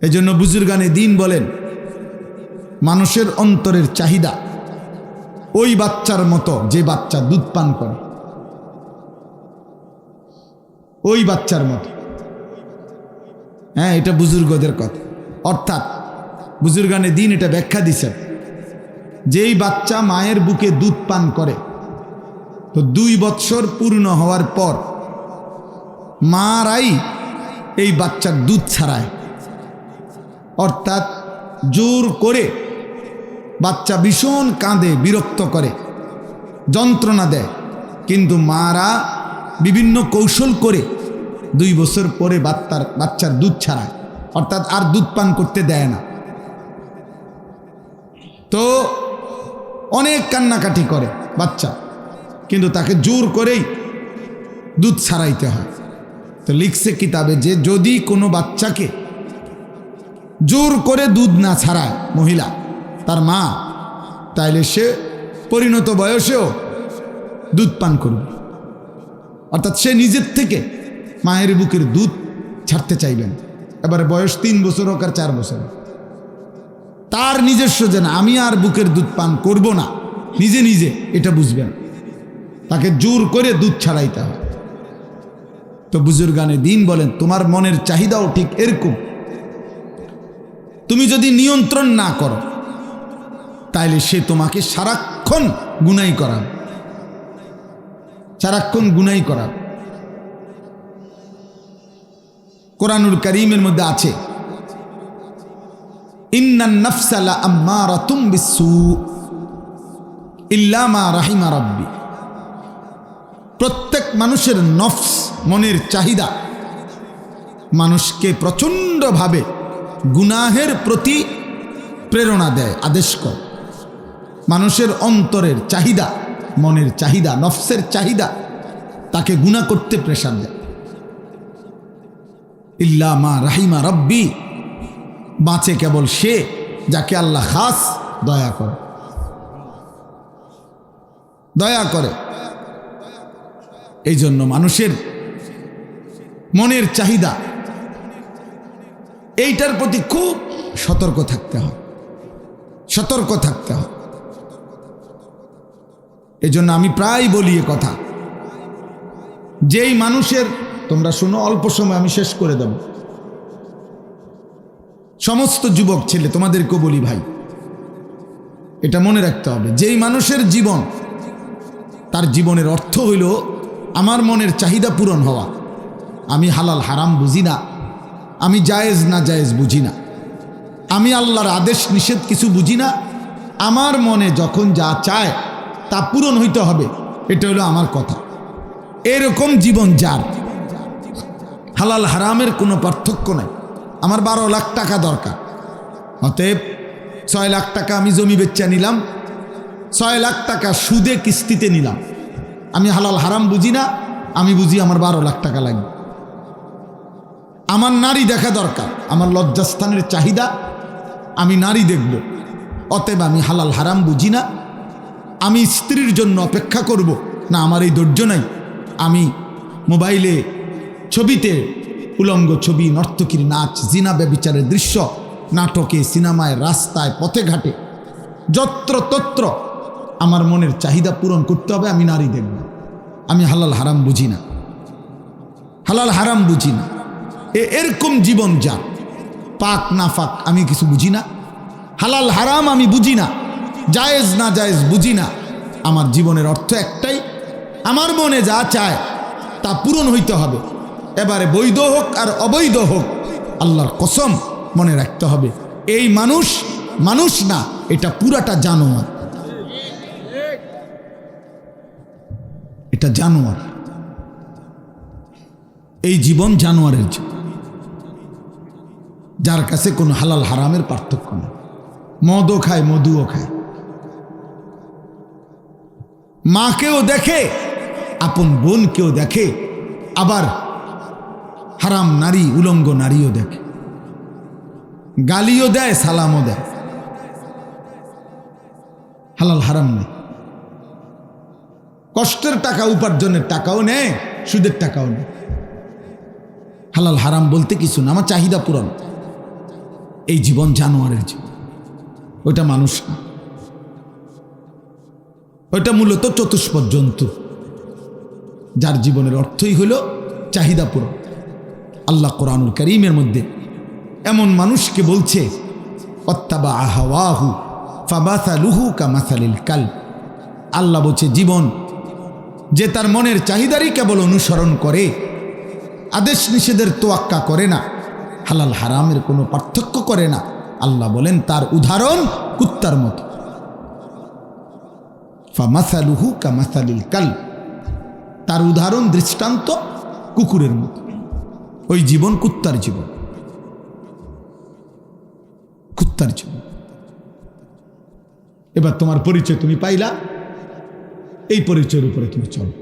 এই জন্য বুজুর্গানে দ্বীন বলেন মানুষের অন্তরের চাহিদা ওই বাচ্চার মতো যে বাচ্চা দুধ পান করে, ওই বাচ্চার মতো। হ্যাঁ, এটা বুজুর্গদের কথা। অর্থাৎ বুজুর্গানে দ্বীন এটা ব্যাখ্যা দিছেন, যেই বাচ্চা মায়ের বুকে দুধ পান করে, তো 2 বৎসর পূর্ণ হওয়ার পর মারাই এই বাচ্চার দুধ ছাড়ায়। অর্থাৎ জোর করে বাচ্চা ভীষণ কাঁদে, বিরক্ত করে, যন্ত্রণা দেয়, কিন্তু মারা বিভিন্ন কৌশল করে 2 বছর পরে বাচ্চার দুধ ছাড়ায়, অর্থাৎ আর দুধ পান করতে দেয় না। তো অনেক কান্নাকাটি করে বাচ্চা, কিন্তু তাকে জোর করেই দুধ ছাড়াইতে হয়। তো লিখছে কিতাবে যে যদি কোনো বাচ্চাকে জোর করে দুধ না ছাড়ায় মহিলা, তার মা, তাইলে সে পরিণত বয়সেও দুধ পান করবে। অর্থাৎ সে নিজের থেকে মায়ের বুকের দুধ ছাড়তে চাইবেন। এবারে বয়স 3 বছর হোক আর 4 বছর, তার নিজস্ব যে না আমি আর বুকের দুধ পান করব না, নিজে নিজে এটা বুঝবেন, তাকে জোর করে দুধ ছাড়াইতে হয়। তো বুজুর্গানে দ্বীন বলেন তোমার মনের চাহিদাও ঠিক এরকম। তুমি যদি নিয়ন্ত্রণ না করো, তাইলে সে তোমাকে সারাক্ষণ গুনাই করাবে, সারাক্ষণ গুনাই করাবে। কোরআনুল কারীমের মধ্যে আছে ইন্নান নাফসা লাআম্মারাতুম বিসসু ইল্লা মা রাহিমা রাব্বি। প্রত্যেক মানুষের নফস, মনের চাহিদা মানুষকে প্রচণ্ডভাবে গুনাহের প্রতি প্রেরণা দেয়, আদেশ করে। মানুষের অন্তরের চাহিদা, মনের চাহিদা, নফসের চাহিদা তাকে গুনাহ করতে প্রেশার দেয়। ইল্লা মা রাহিমা রব্বি, বাঁচে কেবল সে যাকে আল্লাহ খাস দয়া করে, দয়া করে। এই জন্য মানুষের মনের চাহিদা এইটার প্রতি খুব সতর্ক থাকতে হয়, সতর্ক থাকতে হয়। এই জন্য আমি প্রায় বলি এ কথা, যেই মানুষের, তোমরা শোনো অল্প সময় আমি শেষ করে দেব, সমস্ত যুবক ছেলে তোমাদেরকেও বলি ভাই, এটা মনে রাখতে হবে, যেই মানুষের জীবন, তার জীবনের অর্থ হইল আমার মনের চাহিদা পূরণ হওয়া। আমি হালাল হারাম বুঝি না, আমি জায়েজ না জায়েজ বুঝি না, আমি আল্লাহর আদেশ নিষেধ কিছু বুঝি না, আমার মনে যখন যা চায় তা পূরণ হইতে হবে, এটা হলো আমার কথা। এরকম জীবন যার, হালাল হারামের কোনো পার্থক্য নাই। আমার 12 লাখ টাকা দরকার, অতএব 6 লাখ টাকা আমি জমি বেচা নিলাম, 6 লাখ টাকা সুদে কিস্তিতে নিলাম। আমি হালাল হারাম বুঝি না, আমি বুঝি আমার 12 লাখ টাকা লাগবে। আমার নারী দেখা দরকার, আমার লজ্জাস্থানের চাহিদা, আমি নারী দেখব, অতএব আমি হালাল হারাম বুঝি না, আমি স্ত্রীর জন্য অপেক্ষা করব না, আমার এই ধৈর্য নাই। আমি মোবাইলে ছবিতে উলঙ্গ ছবি, নর্তকীর নাচ, জিনা ব্যভিচারের দৃশ্য, নাটকে, সিনেমায়, রাস্তায়, পথে ঘাটে, যত্র তত্র আমার মনের চাহিদা পূরণ করতে হবে, আমি নারী দেখব। আমি হালাল হারাম বুঝি না, হালাল হারাম বুঝি না। এরকম জীবন যা, পাক না ফাক আমি কিছু বুঝি না, হালাল হারাম আমি বুঝি না, জায়েজ না জায়েজ বুঝি না। আমার জীবনের অর্থ একটাই, আমার মনে যা চায় তা পূরণ হইতে হবে। এবারে বৈধ হোক আর অবৈধ হোক, আল্লাহর কসম মনে রাখতে হবে, এই মানুষ মানুষ না, এটা পুরাটা জানোয়ার, এটা জানোয়ার। এই জীবন জানোয়ারের জীবন, যার কাছে কোনো হালাল হারামের পার্থক্য নেই। মদও খায়, মধুও খায়, মাকেও দেখে, আপন বোনকেও দেখে, আবার হারাম নারী, উলঙ্গ নারীও দেখে, গালিও দেয়, সালামও দেয়। হালাল হারাম নেই। কষ্টের টাকা, উপার্জনের টাকাও নেয়, সুদের টাকাও নেয়। হালাল হারাম বলতে কিছু না, আমার চাহিদা পূরণ। এই জীবন জানোয়ারের জীবন, ওইটা মানুষ না, ওইটা মূলত চতুষ্পদ জন্তু, যার জীবনের অর্থই হলো চাহিদা পূরণ। আল্লাহ কোরআনুল কারীমের মধ্যে এমন মানুষকে বলছে, অত্তাবা হাওয়াহু ফাবাসালুহু কামাসালিল কালব। আল্লাহ বলছে জীবন যে তার মনের চাহিদারই কেবল অনুসরণ করে, আদেশ নিষেধের তোয়াক্কা করে না, হালাল হারামের কোনো পার্থক্য করে না, আল্লাহ বলেন তার উদাহরণ কুত্তার মতো। ফামাসালুহু কামাসালিল কালব, তার উদাহরণ দৃষ্টান্ত কুকুরের মতো। ওই জীবন কুত্তার জীবন, কুত্তার জীবন। এবার তোমার পরিচয় তুমি পাইলা, এই পরিচয়ের উপরে তুমি চলো।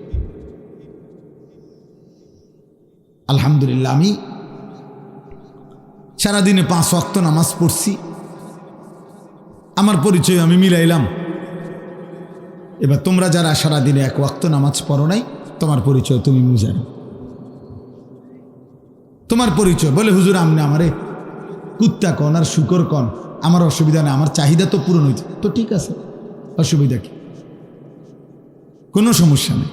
আলহামদুলিল্লাহ, আমি সারাদিনে 5 ওয়াক্ত নামাজ পড়ছি, আমার পরিচয় আমি মিলাইলাম। এবার তোমরা যারা সারাদিনে 1 ওয়াক্ত নামাজ পড়ো নাই, তোমার পরিচয় তুমি বুঝানো। তোমার পরিচয় বলে, হুজুর আমনে আমারে কুত্তা কন আর শুকর কন, আমার অসুবিধা নেই, আমার চাহিদা তো পূরণ হয়েছে। তো ঠিক আছে, অসুবিধা কি? কোনো সমস্যা নেই।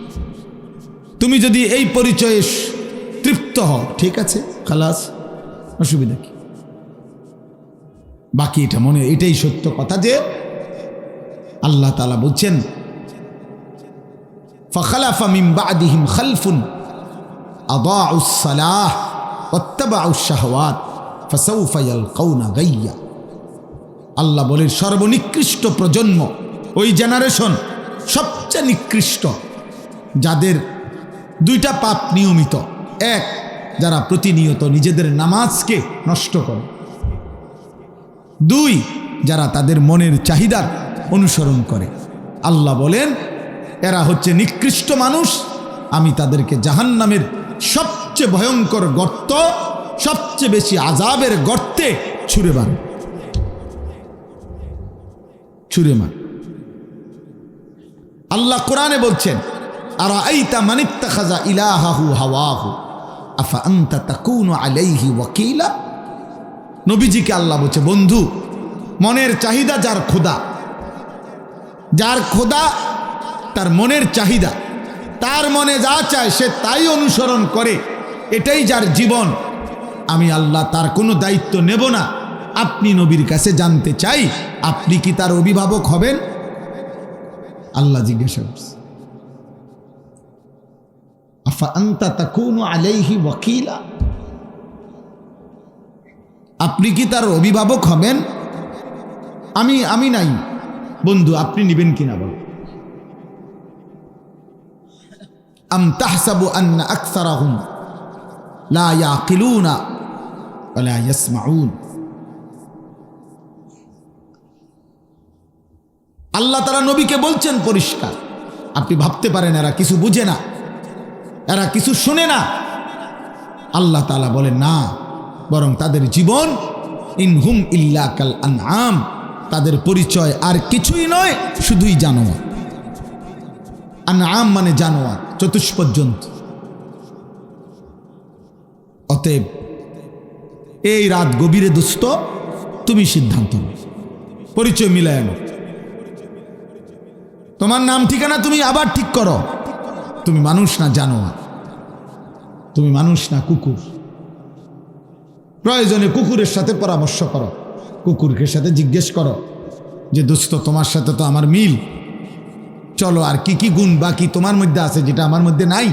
তুমি যদি এই পরিচয়ে তৃপ্ত হও, ঠিক আছে, খালাস, অসুবিধা কি? বাকি এটা মনে, এটাই সত্য কথা যে আল্লাহ তাআলা বলছেন, ফাখালাফা মিন বা'দিহিম খালফুন আদাউস সালাহ ওয়াত্তাবাউশ শাহওয়াত ফাসাউফা ইয়ালকাউনা গাইয়্যা। আল্লাহ বলেন সর্বনিকৃষ্ট প্রজন্ম, ওই জেনারেশন সবচেয়ে নিকৃষ্ট, যাদের 2টা পাপ নিয়মিত। 1, যারা প্রতিনিয়ত নিজেদের নামাজকে নষ্ট করে। 2, যারা তাদের মনের চাহিদার অনুসরণ করে। আল্লাহ বলেন এরা হচ্ছে নিকৃষ্ট মানুষ, আমি তাদেরকে জাহান্নামের সবচেয়ে ভয়ঙ্কর গর্ত, সবচেয়ে বেশি আযাবের গর্তে ছুঁড়ে মার। আল্লাহ কোরআনে বলছেন, আরাআইতা মান ইত্তাখাযা ইলাহাহু হাওয়াহু আফা আনতা তাকুনু আলাইহি ওয়াকিলা। নবীজিকে আল্লাহ বলছে, বন্ধু, মনের চাহিদা যার খোদা, যার খোদা তার মনের চাহিদা, তার মনে যা চায় সে তাই অনুসরণ করে, এটাই যার জীবন, আমি আল্লাহ তার কোনো দায়িত্ব নেব না। আপনি নবীর কাছে জানতে চাই, আপনি কি তার অভিভাবক হবেন? আল্লাহ জিজ্ঞাসা করছে, আফা আনতা তাকুনু আলাইহি ওয়াকিলা, আপনি কি তার অভিভাবক হবেন? আমি নাই, বন্ধু আপনি নিবেন কিনা বল। আম তাহসাবু আন্না আকসারাহুম লা ইয়াকিলুনা ওয়া লা ইয়াসমাউন। আল্লাহ তাআলা নবীকে বলছেন পরিষ্কার, আপনি ভাবতে পারেন এরা কিছু বুঝে না, এরা কিছু শুনে না। আল্লাহ তাআলা বলেন না, বরং তাদের জীবন ইনহুম ইল্লা কাল আনআম, তাদের পরিচয় আর কিছুই নয়, শুধুই জানোয়ার। আনআম মানে জানোয়ার, চতুষ্পদ জন্তু। অতএব এই রাত গভীরে দোস্ত, তুমি সিদ্ধান্ত নাও, পরিচয় মিলায় আনো। তোমার নাম ঠিকানা তুমি আবার ঠিক করো। তুমি মানুষ না জানোয়ার, তুমি মানুষ না কুকুর। প্রয়োজনে কুকুরের সাথে পরামর্শ করো, কুকুরকে সাথে জিজ্ঞেস করো যে দোস্ত তোমার সাথে তো আমার মিল, চলো আর কি কি গুণ বাকি তোমার মধ্যে আছে যেটা আমার মধ্যে নাই,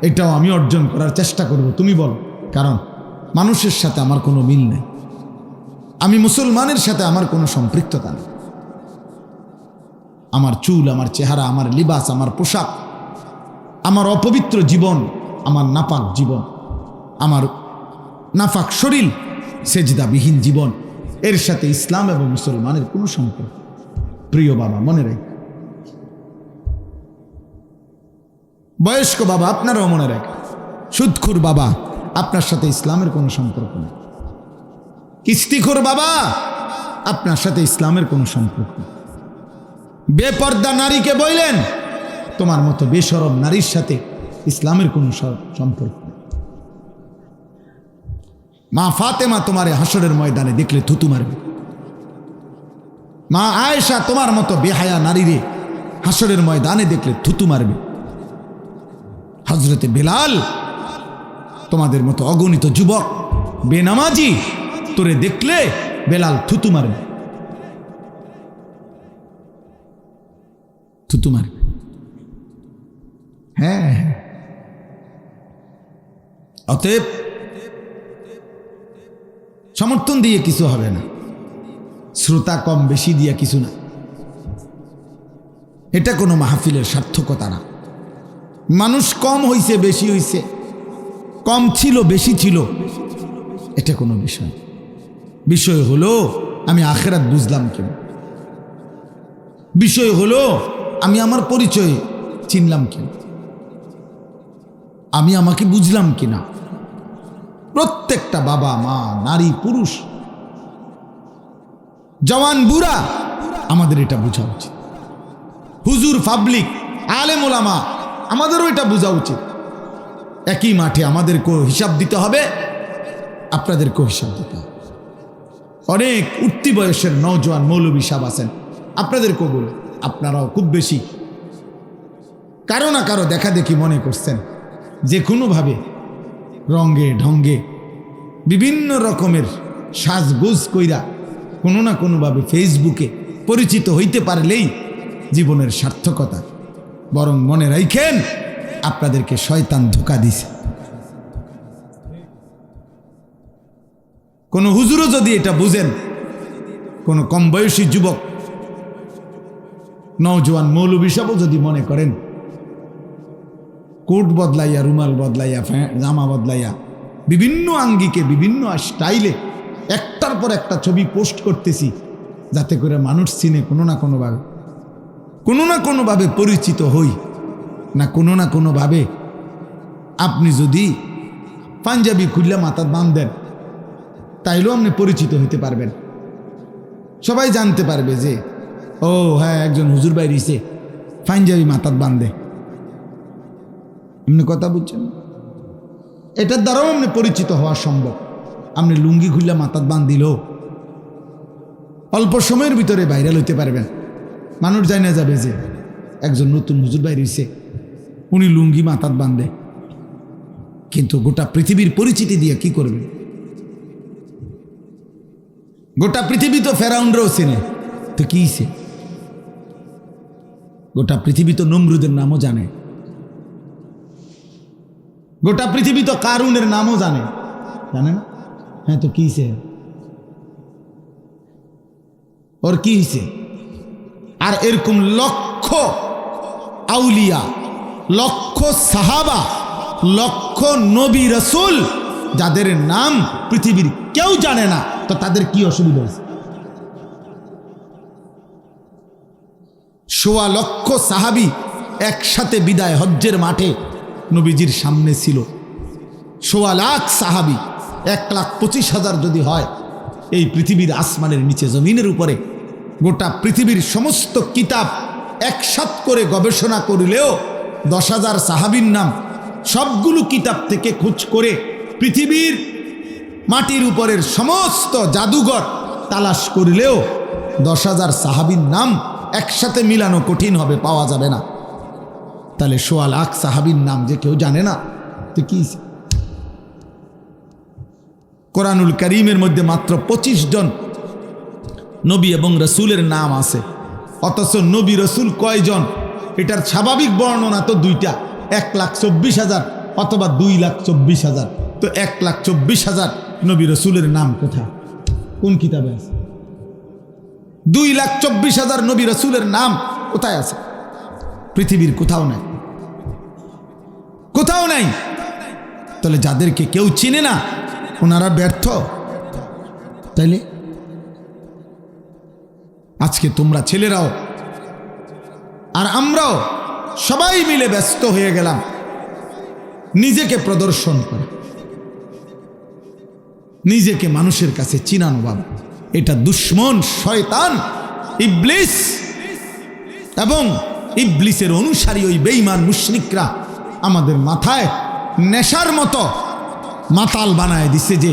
এটাও আমি অর্জন করার চেষ্টা করব, তুমি বলো। কারণ মানুষের সাথে আমার কোনো মিল নেই, আমি মুসলমানের সাথে আমার কোনো সম্পৃক্ততা নেই। আমার চুল, আমার চেহারা, আমার লিবাস, আমার পোশাক, আমার অপবিত্র জীবন, আমার নাপাক জীবন, আমার নাফাক শরীর, সেজদাবিহীন জীবন, এর সাথে ইসলাম এবং মুসলমানের কোনো সম্পর্ক। প্রিয় বাবা, মনে রাখ, বয়স্ক বাবা আপনারাও মনে রাখ, সুদখোর বাবা আপনার সাথে ইসলামের কোনো সম্পর্ক নেই। কিস্তিখোর বাবা আপনার সাথে ইসলামের কোনো সম্পর্ক নেই। বেপর্দা নারীকে বললেন, তোমার মতো বেশরম নারীর সাথে ইসলামের কোনো সম্পর্ক নেই। মা ফাতেমা তোমারে হাসরের ময়দানে দেখলে থুতু মারবে। মা আয়েশা তোমার মতো বেহায়া নারীরে হাসরের ময়দানে দেখলে থুতু মারবে। হযরতে বেলাল তোমাদের মতো অগণিত যুবক বেনামাজি তোরে দেখলে বেলাল থুতু মারবে, থুতু মারবে। হ্যাঁ, অতএব সমর্থন দিয়ে কিছু হবে না, শ্রোতা কম বেশি দিয়া কিছু না, এটা কোনো মাহফিলের সার্থকতা না। মানুষ কম হইছে বেশি হইছে, কম ছিল বেশি ছিল, এটা কোনো বিষয়। বিষয় হলো আমি আখিরাত বুঝলাম কেন, বিষয় হলো আমি আমার পরিচয় চিনলাম কেন, আমি আমাকে বুঝলাম কিনা। প্রত্যেকটা বাবা মা, নারী পুরুষ, জওয়ান বুড়া, আমাদের এটা বোঝা উচিত। হুজুর, পাবলিক, আলেম ওলামা, আমাদেরও এটা বোঝা উচিত। একই মাঠে আমাদেরকেও হিসাব দিতে হবে, আপনাদেরকেও হিসাব দিতে হবে। অনেক উঠতি বয়সের নওজোয়ান মৌলবী সাহেব আছেন, আপনাদেরকেও বলে, আপনারাও খুব বেশি কারো না কারো দেখা দেখি মনে করছেন যে কোনোভাবে রঙ্গে ঢঙ্গে বিভিন্ন রকমের সাজগোজ কইরা কোনো না কোনোভাবে ফেসবুকে পরিচিত হইতে পারলেই জীবনের সার্থকতা। বরং মনে রাখেন, আপনাদেরকে শয়তান ধোঁকা দিছে। কোন হুজুরও যদি এটা বুঝেন, কোন কম বয়সী যুবক নওজোয়ান মৌলবী সাহেবও যদি মনে করেন কোট বদলাইয়া, রুমাল বদলাইয়া, জামা বদলাইয়া, বিভিন্ন আঙ্গিকে বিভিন্ন স্টাইলে একটার পর একটা ছবি পোস্ট করতেছি যাতে করে মানুষ চিনে, কোনো না কোনোভাবে পরিচিত হই, না কোনোভাবে আপনি যদি পাঞ্জাবি খুললে মাথার বাঁধেন তাইলেও আপনি পরিচিত হইতে পারবেন, সবাই জানতে পারবে যে ও হ্যাঁ একজন হুজুর ভাই রইছে পাঞ্জাবি মাথার বাঁধে। আপনি কথা বুঝছেন? এটার দ্বারাও আপনি পরিচিত হওয়া সম্ভব। আপনি লুঙ্গি খুললে মাথার বাঁধ দিলেও অল্প সময়ের ভিতরে ভাইরাল হইতে পারবেন, মানুষ জানা যাবে যে একজন নতুন হুজুর ভাই রইছে, উনি লুঙ্গি মাথার বাঁধে। কিন্তু গোটা পৃথিবীর পরিচিতি দিয়ে কি করবে? গোটা পৃথিবী তো ফেরাউনরাও চেনে, তো কি সে? গোটা পৃথিবী তো নমরুদের নামও জানে, গোটা পৃথিবী তো কারুনের নামও জানে, জানেন? হ্যাঁ, তো কি সে? ওর কি হয়েছে? আর এরকম লক্ষ আউলিয়া, লক্ষ সাহাবা, লক্ষ নবী রসুল যাদের নাম পৃথিবীর কেউ জানে না, তো তাদের কি অসুবিধা হয়েছে? ১৬ লক্ষ সাহাবী একসাথে বিদায় হজ্জের মাঠে নবীজির সামনে ছিল। ১৬ লাখ সাহাবী, ১,২৫,০০০ যদি হয় এই পৃথিবীর আসমানের নিচে জমিনের উপরে, গোটা পৃথিবীর সমস্ত কিতাব একসাথ করে গবেষণা করলেও ১০,০০০ সাহাবীর নাম সবগুলো কিতাব থেকে খোঁজ করে পৃথিবীর মাটির উপরের সমস্ত জাদুঘর তালাশ করলেও ১০,০০০ সাহাবীর নাম একসাথে মিলানো কঠিন হবে, পাওয়া যাবে না। তাহলে ১৬ লাখ সাহাবীর নাম যে কেউ জানে না, তো কি? কোরআনুল কারীমের মধ্যে মাত্র ২৫ জন নবী এবং রসুলের নাম আছে, অথচ নবী রসুল কয়জন এটার স্বাভাবিক বর্ণনা তো দুইটা, ১,২৪,০০০ অথবা ২,২৪,০০০। তো ১,২৪,০০০ নবী রসুলের নাম কোথায়, কোন কিতাবে আছে? ২,২৪,০০০ নবী রসুলের নাম কোথায় আছে? পৃথিবীর কোথাও নাই, কোথাও নাই। তাহলে যাদেরকে কেউ চিনে না ওনারা ব্যর্থ। তাইলে আজকে তোমরা ছেলেরাও আর আমরাও সবাই মিলে ব্যস্ত হয়ে গেলাম নিজেকে প্রদর্শন করে, নিজেকে মানুষের কাছে চিনানো। বাবা, এটা দুশ্মন শয়তান ইবলিস এবং ইবলিসের অনুসারী ওই বেঈমান মুশরিকরা আমাদের মাথায় নেশার মতো মাতাল বানায় দিছে যে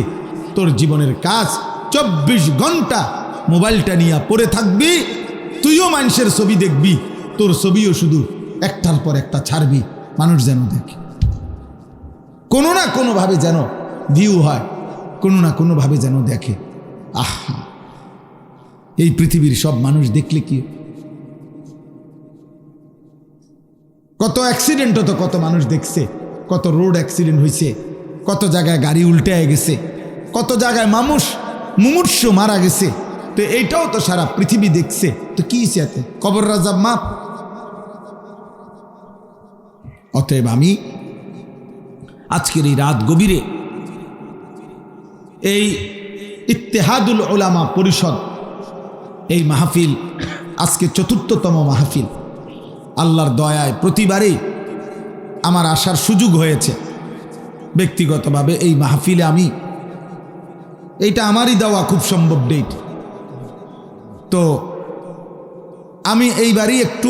তোর জীবনের কাজ ২৪ ঘন্টা মোবাইলটা নিয়ে পড়ে থাকবি, তুইও মানুষের ছবি দেখবি, তোর ছবিও শুধু একটার পর একটা ছাড়বি, মানুষ যেন দেখে, কোনো না কোনোভাবে যেন ভিউ হয়, কোনো না কোনোভাবে যেন দেখে। আহা, এই পৃথিবীর সব মানুষ দেখলে কি? কত অ্যাক্সিডেন্ট হতো, কত মানুষ দেখছে, কত রোড অ্যাক্সিডেন্ট হয়েছে, কত জায়গায় গাড়ি উল্টে গেছে, কত জায়গায় মানুষ মুমূর্ষ মারা গেছে। তো এইটাও তো সারা পৃথিবী দেখছে, তো কি সাথে কবর রাজাব মাপ। অতএব আমি আজকের এই রাত গভীরে এই ইত্তেহাদুল উলামা পরিষদ, এই মাহফিল আজকে ৪র্থতম মাহফিল। আল্লাহর দয়ায় প্রতিবারেই আমার আসার সুযোগ হয়েছে। ব্যক্তিগতভাবে এই মাহফিলে আমি, এইটা আমারই দেওয়া খুব সম্ভব ডেট, তো আমি এইবারই একটু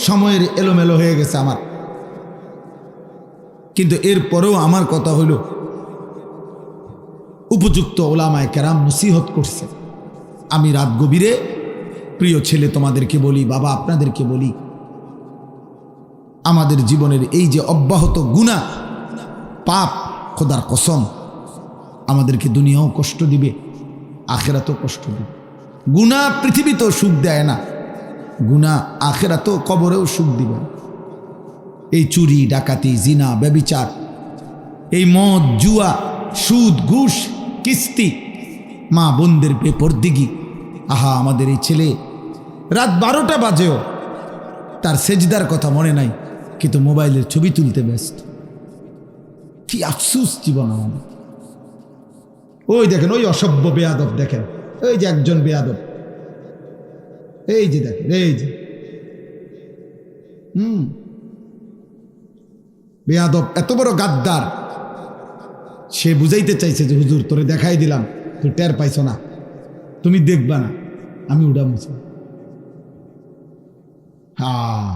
সময়ের এলোমেলো হয়ে গেছে আমার, কিন্তু এরপরেও আমার কথা হইল উপযুক্ত ওলামায়ে কেরাম নসিহত করছে। আমি রাত গভীরে প্রিয় ছেলে তোমাদেরকে বলি, বাবা আপনাদেরকে বলি, আমাদের জীবনের এই যে অব্যাহত গুনাহ পাপ, খোদার কসম আমাদেরকে দুনিয়াও কষ্ট দিবে, আখেরাতেও কষ্ট দিবে। গুনাহ পৃথিবীতেও সুখ দেয় না, গুনাহ আখেরাতেও কবরেও সুখ দিবে। এই চুরি, ডাকাতি, জিনা, ব্যভিচার, এই মদ, জুয়া, সুদ, ঘুষ, কিস্তি, মা বোনদের বেপরদিগি। আহা, আমাদের এই ছেলে রাত 12টা বাজেও তার সেজদার কথা মনে নাই, কিন্তু মোবাইলের ছবি তুলতে ব্যস্ত। কি আফসোস জীবন আমাদের। ওই দেখেন, ওই অসভ্য বেয়াদব দেখেন, ওই যে একজন বেয়াদব, এই যে দেখেন, এই যে বেয়াদব, এত বড় গাদ্দার। সে বুঝাইতে চাইছে যে হুজুর তোরে দেখাই দিলাম, তুই টের পাইছ না, তুমি দেখবা না, আমি উড়া মুছি। হ্যাঁ,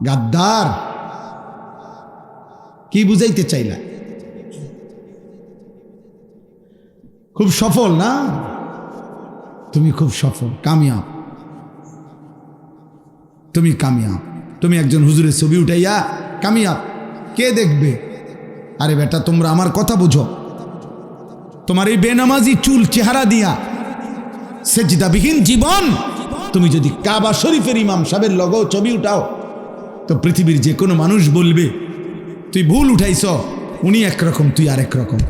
গাদ্দার। কি বুঝাইতে চাইলা? খুব সফল না তুমি, খুব সফল, কামিয়াব, তুমি কামিয়াব। তুমি একজন হুজুরের ছবি উঠাইয়া কামিয়াব, কে দেখবে? আরে বেটা, তোমরা আমার কথা বুঝো। তোমার এই বেনামাজি চুল চেহারা দিয়া, সেজদাবিহীন জীবন, তুমি যদি কাবা শরীফের ইমাম সাহেবের লগো ছবি উঠাও, তো পৃথিবীর যে কোনো মানুষ বলবে তুই ভুল উঠাইছ, উনি একরকম, তুই আরেক রকম।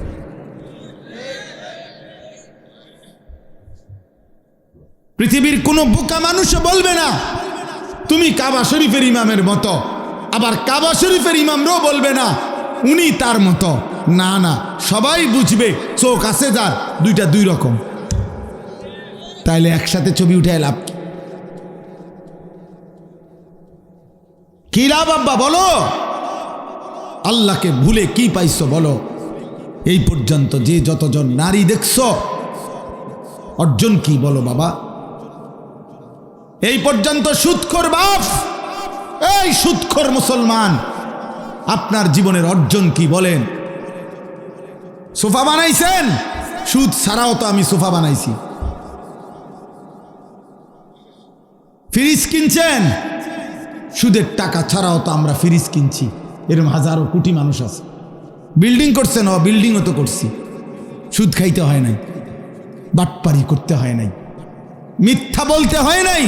পৃথিবীর কোনো বোকা মানুষও বলবে না তুমি কাবা শরীফের ইমামের মতো, আবার কাবা শরীফের ইমামরাও বলবে না উনি তার মতো। না না, সবাই বুঝবে চোখ আছে যার, দুইটা দুই রকম। তাইলে একসাথে ছবি উঠায় লাভ কি? লাভ আব্বা বলো? আল্লাহকে ভুলে কি পাইছো বলো? এই পর্যন্ত যে যতজন নারী দেখছো, অর্জন কি বলো বাবা? এই পর্যন্ত সুদখোর বাপ, এই সুদখোর মুসলমান, আপনার জীবনের অর্জন কি বলেন? সোফা বানাইছেন, সুদ ছাড়াও তো আমি সোফা বানাইছি। ফ্রিজ কিনছেন, সুদের টাকা ছাড়াও তো আমরা ফ্রিজ কিনছি। এরকম হাজারো কোটি মানুষ আছে। বিল্ডিং করছেন, বিল্ডিংও তো করছি, সুদ খাইতে হয় নাই, বাটপারি করতে হয় নাই, মিথ্যা বলতে হয় নাই,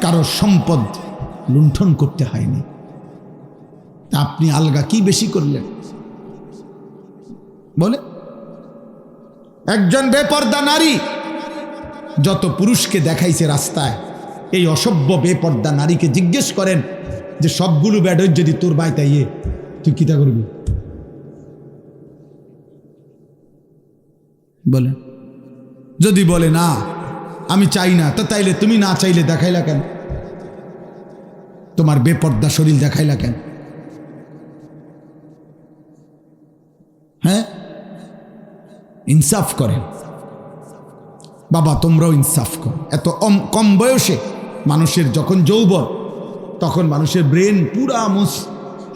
কারো সম্পদ লুণ্ঠন করতে হয়নি। আপনি আলগা কি বেশি করলেন বলে? একজন বেপর্দা নারী যত পুরুষকে দেখাইছে রাস্তায়, এই অসভ্য বেপর্দা নারীকে জিজ্ঞেস করেন যে সবগুলো ব্যাডর যদি তোর বাইতে ইয়ে, তুই কিতা করবি? বলে, যদি বলে না আমি চাই না, তো তাইলে তুমি না চাইলে দেখাইলা কেন? তোমার বেপর্দা শরীর দেখাইলা কেন? হ্যাঁ, ইনসাফ করেন বাবা, তোমরাও ইনসাফ করো। এত কম বয়সে মানুষের যখন যৌবন, তখন মানুষের ব্রেন পুরা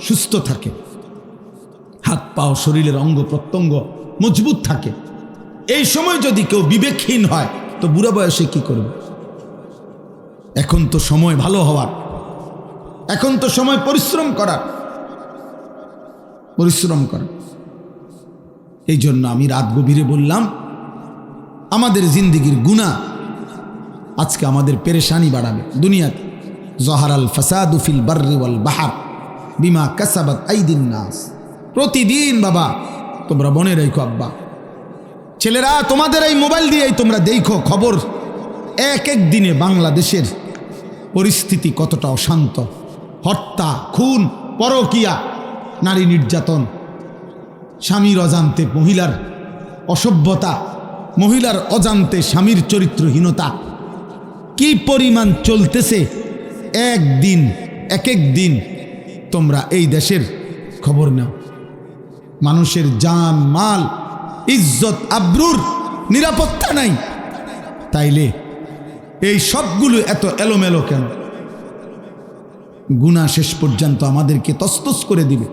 সুস্থ থাকে, হাত পাও শরীরের অঙ্গ প্রত্যঙ্গ মজবুত থাকে। এই সময় যদি কেউ বিবেকহীন হয়, তো বুড়া বয়সে কি করবে? এখন তো সময় ভালো হওয়ার, এখন তো সময় পরিশ্রম করার, পরিশ্রম করার। এই জন্য আমি রাত গভীরে বললাম, আমাদের জিন্দেগির গুনাহ আজকে আমাদের পেরেশানি বাড়াবে দুনিয়াতে। জহারাল ফাসাদু ফিল বাররি ওয়াল বাহর বিমা কাসাবাত আইদিন নাস। প্রতিদিন বাবা তোমরা মনে রাখো, আব্বা ছেলেরা, তোমাদের এই মোবাইল দিয়েই তোমরা দেখো খবর, এক এক দিনে বাংলাদেশের পরিস্থিতি কতটা অশান্ত। হত্যা, খুন, পরকীয়া, নারী নির্যাতন, স্বামীর অজান্তে মহিলার অসভ্যতা, মহিলার অজান্তে স্বামীর চরিত্রহীনতা, কি পরিমাণ চলতেছে একদিন, এক এক দিন। তোমরা এই দেশের খবর নাও, মানুষের জান মাল ইজ্জত আব্রুর নিরাপত্তা নাই। তাইলে এই সবগুলো এত এলোমেলো কেন? গুনাহ শেষ পর্যন্ত আমাদেরকে তছনছ করে দিবে,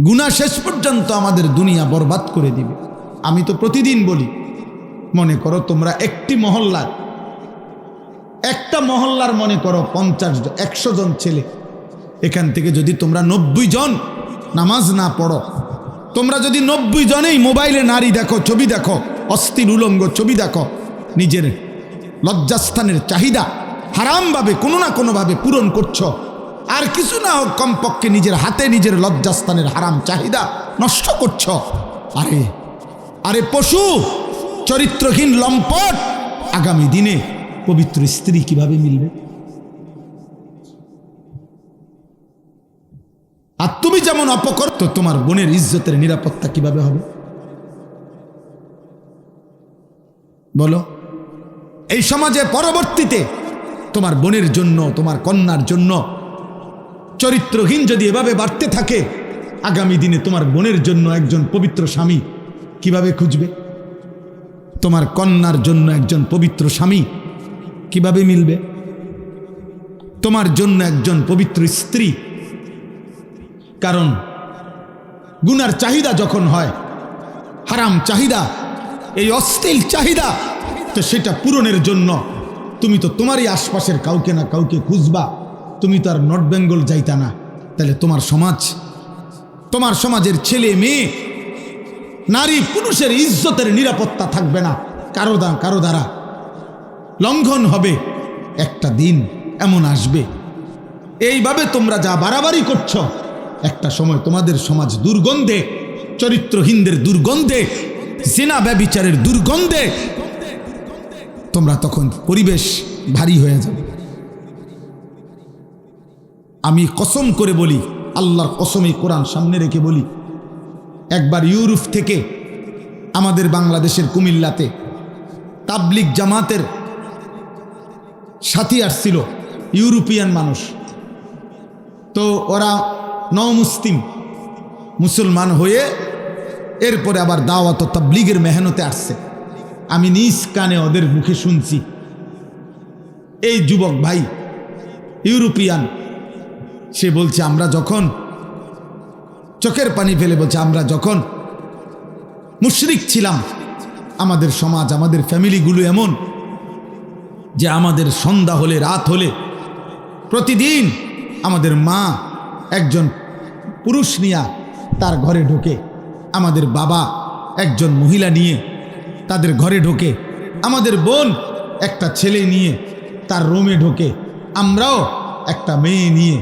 গুনাহ শেষ পর্যন্ত আমাদের দুনিয়া বরবাদ করে দিবে। আমি তো প্রতিদিন বলি, মনে করো তোমরা একটি মহল্লার, একটা মহল্লার মনে করো 50-100 জন ছেলে, এখান থেকে যদি তোমরা 90 জন নামাজ না পড়ো, তোমরা যদি 90 জনেই মোবাইলে নারী দেখো, ছবি দেখো, অস্থির উলঙ্গ ছবি দেখো, নিজের লজ্জাস্থানের চাহিদা হারামভাবে কোনো না কোনোভাবে পূরণ করছো, আর কিছু না হোক কমপক্ষে নিজের হাতে নিজের লজ্জাস্থানের হারাম চাহিদা নষ্ট করছো। আরে আরে পশু, চরিত্রহীন লম্পট, আগামী দিনে পবিত্র স্ত্রী কিভাবে মিলবে? আর তুমি যেমন অপকর, তো তোমার বোনের ইজ্জতের নিরাপত্তা কিভাবে হবে বলো? এই সমাজে পরবর্তীতে তোমার বোনের জন্য, তোমার কন্যার জন্য চরিত্রহীন যদি এভাবে বাড়তে থাকে, আগামী দিনে তোমার বোনের জন্য একজন পবিত্র স্বামী কিভাবে খুঁজবে? তোমার কন্যার জন্য একজন পবিত্র স্বামী কিভাবে মিলবে? তোমার জন্য একজন পবিত্র স্ত্রী। কারণ গুনার চাহিদা যখন হয়, হারাম চাহিদা, এই অশ্লীল চাহিদা, তো সেটা পূরণের জন্য তুমি তো তোমারই আশপাশের কাউকে না কাউকে খুঁজবা। তুমি তো আর নর্থ বেঙ্গল যাইতা না। তাহলে তোমার সমাজের ছেলে মেয়ে, নারী পুরুষের ইজ্জতের নিরাপত্তা থাকবে না, কারো দ্বারা লঙ্ঘন হবে। একটা দিন এমন আসবে, এইভাবে তোমরা যা বাড়াবাড়ি করছ, একটা সময় তোমাদের সমাজ দুর্গন্ধে, চরিত্রহীনদের দুর্গন্ধে, জিনা ব্যভিচারের দুর্গন্ধে তোমরা তখন পরিবেশ ভারী হয়ে যাবে। আমি কসম করে বলি, আল্লাহর কসমে কোরআন সামনে রেখে বলি, একবার ইউরোপ থেকে আমাদের বাংলাদেশের কুমিল্লাতে তাবলিগ জামাতের সাথী আসছিল, ইউরোপিয়ান মানুষ। তো ওরা মুসলমান হয়ে এরপরে আবার দাওয়াত ও তাবলিগের মেহনতে আসছে। আমি নিজ কানে ওদের মুখে শুনছি, এই যুবক ভাই ইউরোপিয়ান, সে বলছে আমরা যখন, চোখের পানি ফেলে বলছে, আমরা যখন মুশরিক ছিলাম, আমাদের সমাজ, আমাদের ফ্যামিলিগুলো এমন যে আমাদের সন্ধ্যা হলে, রাত হলে প্রতিদিন আমাদের মা একজন পুরুষ নিয়ে তার ঘরে ঢোকে, আমাদের বাবা একজন মহিলা নিয়ে তাদের ঘরে ঢোকে, আমাদের বোন একটা ছেলে নিয়ে তার রুমে ঢোকে, আমরাও একটা মেয়ে নিয়ে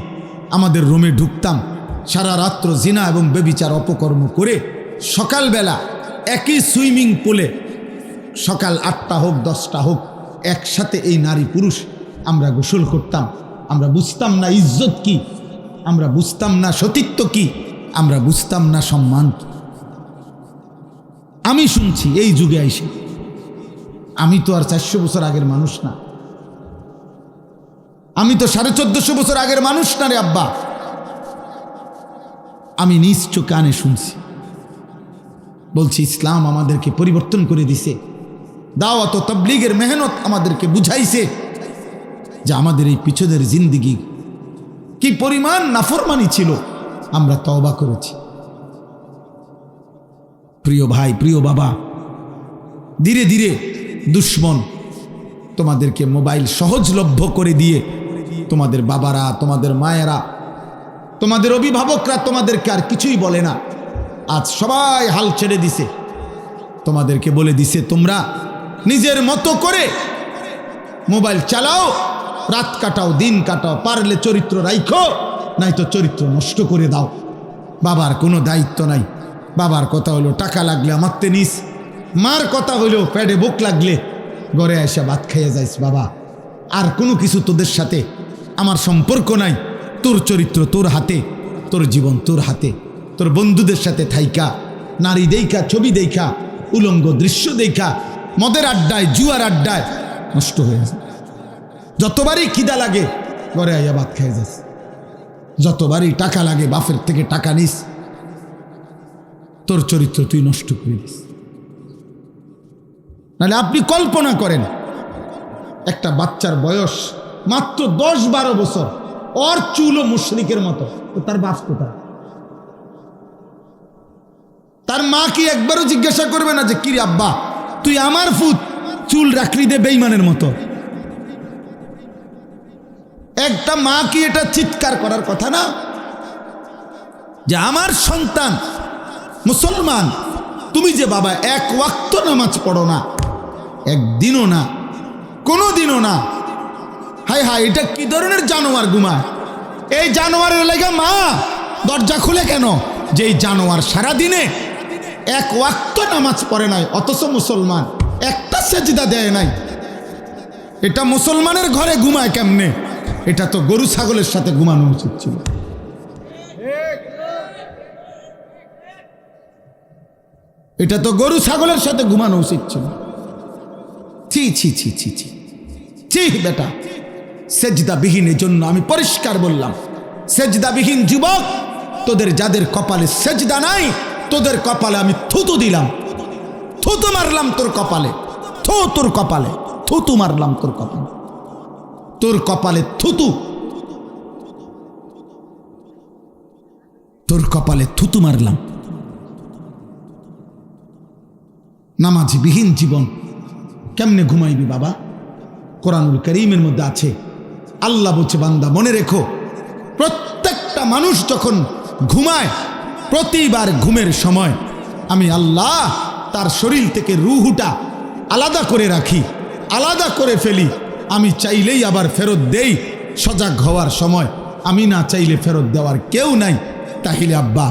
আমাদের রুমে ঢুকতাম। সারা রাত্র জিনা এবং বেবিচার অপকর্ম করে সকালবেলা একই সুইমিং পুলে, সকাল 8টা হোক 10টা হোক, একসাথে এই নারী পুরুষ আমরা গোসল করতাম। আমরা বুঝতাম না ইজ্জত কি, আমরা বুঝতাম না সতীত্ব কি, আমরা বুঝতাম না সম্মান কি। আমি শুনছি এই যুগে আইসে, আমি তো আর 400 বছর আগের মানুষ না, আমি তো 1450 বছর আগের মানুষ না রে আব্বা। আমি নিজ কানে শুনছি। বলছি ইসলাম আমাদেরকে পরিবর্তন করে দিছে, দাওয়াত ও তাবলীগের মেহনত আমাদেরকে বুঝাইছে যে আমাদের এই পিছনের জিন্দেগি কি পরিমাণ নাফরমানি ছিল, আমরা তওবা করেছি। প্রিয় ভাই, প্রিয় বাবা, ধীরে ধীরে দুশ্মন তোমাদেরকে মোবাইল সহজলভ্য করে দিয়ে, তোমাদের বাবারা, তোমাদের মায়েরা, তোমাদের অভিভাবকরা তোমাদেরকে আর কিছুই বলে না। আজ সবাই হাল ছেড়ে দিছে, তোমাদেরকে বলে দিছে তোমরা নিজের মতো করে মোবাইল চালাও, রাত কাটাও, দিন কাটাও, পারলে চরিত্র রাইখো, নাই তো চরিত্র নষ্ট করে দাও। বাবার কোনো দায়িত্ব নাই। বাবার কথা হলো টাকা লাগলে আমারতে নিস, মার কথা হলো পেটে বুক লাগলে ঘরে এসে ভাত খাইয়ে যাইস। বাবা, আর কোনো কিছু তোদের সাথে আমার সম্পর্ক নাই। তোর চরিত্র তোর হাতে, তোর জীবন তোর হাতে। তোর বন্ধুদের সাথে থাইকা নারী দেখা, ছবি দেখা, উলঙ্গ দৃশ্য দেখা, মদের আড্ডায়, জুয়ার আড্ডায় নষ্ট হয়ে যায়। যতবারই খিদা লাগে ঘরে আইয়া ভাত খাইয়ে যাস, যতবারই টাকা লাগে বাপের থেকে টাকা নিস, তোর চরিত্র তুই নষ্ট করে দিস। নাহলে আপনি কল্পনা করেন, একটা বাচ্চার বয়স মাত্র 10-12 বছর, ওর চুলও মুশরিকের মতো, তো তার বাপ কোথায়? তার মা কি একবারও জিজ্ঞাসা করবে না যে কি রে আব্বা, তুই আমার ফুত, চুল রাখলি দে বেঈমানের মতো? একটা মা কি এটা চিৎকার করার কথা না যে আমার সন্তান মুসলমান, তুমি যে বাবা এক ওয়াক্ত নামাজ পড়ো না, একদিনও না, কোনো দিনও না। হায় হায়, এটা কি ধরনের জানোয়ার ঘুমায়? এই জানোয়ারের লেগে মা দরজা খুলে কেন? যে এই জানোয়ার সারাদিনে এক ওয়াক্ত নামাজ পড়ে নাই, অথচ মুসলমান, একটা সেজদা দেয় নাই। এটা মুসলমানের ঘরে ঘুমায় কেমনে? এটা তো গরু ছাগলের সাথে ঘুমানো উচিত ছিল। এটা তো গরু ছাগলের সাথে ঘুমানো উচিত ছিল। ছি ছি ছি ছি ছি ছি বেটা, সেজদা বিহীনের জন্য আমি পরিষ্কার বললাম, সেজদাবিহীন যুবক, তোদের যাদের কপালে সেজদা নাই, তোদের কপালে আমি থুতু দিলাম, থুতু মারলাম তোর কপালে, তোর কপালে থুতু মারলাম, তোর কপালে থুতু, তোর কপালে থুতু মারলাম। নামাজবিহীন জীবন কেমনে ঘুমাইবি বাবা? কোরআনুল কারীমের মধ্যে আছে, আল্লাহ বলছে, বান্দা মনে রেখো, প্রত্যেকটা মানুষ যখন ঘুমায়, প্রতিবার ঘুমের সময় আমি আল্লাহ তার শরীর থেকে রূহটা আলাদা করে রাখি, আলাদা করে ফেলি। আমি চাইলেই আবার ফেরত দেই সজাগ হওয়ার সময়, আমি না চাইলে ফেরত দেওয়ার কেউ নাই। তাহলে আব্বা,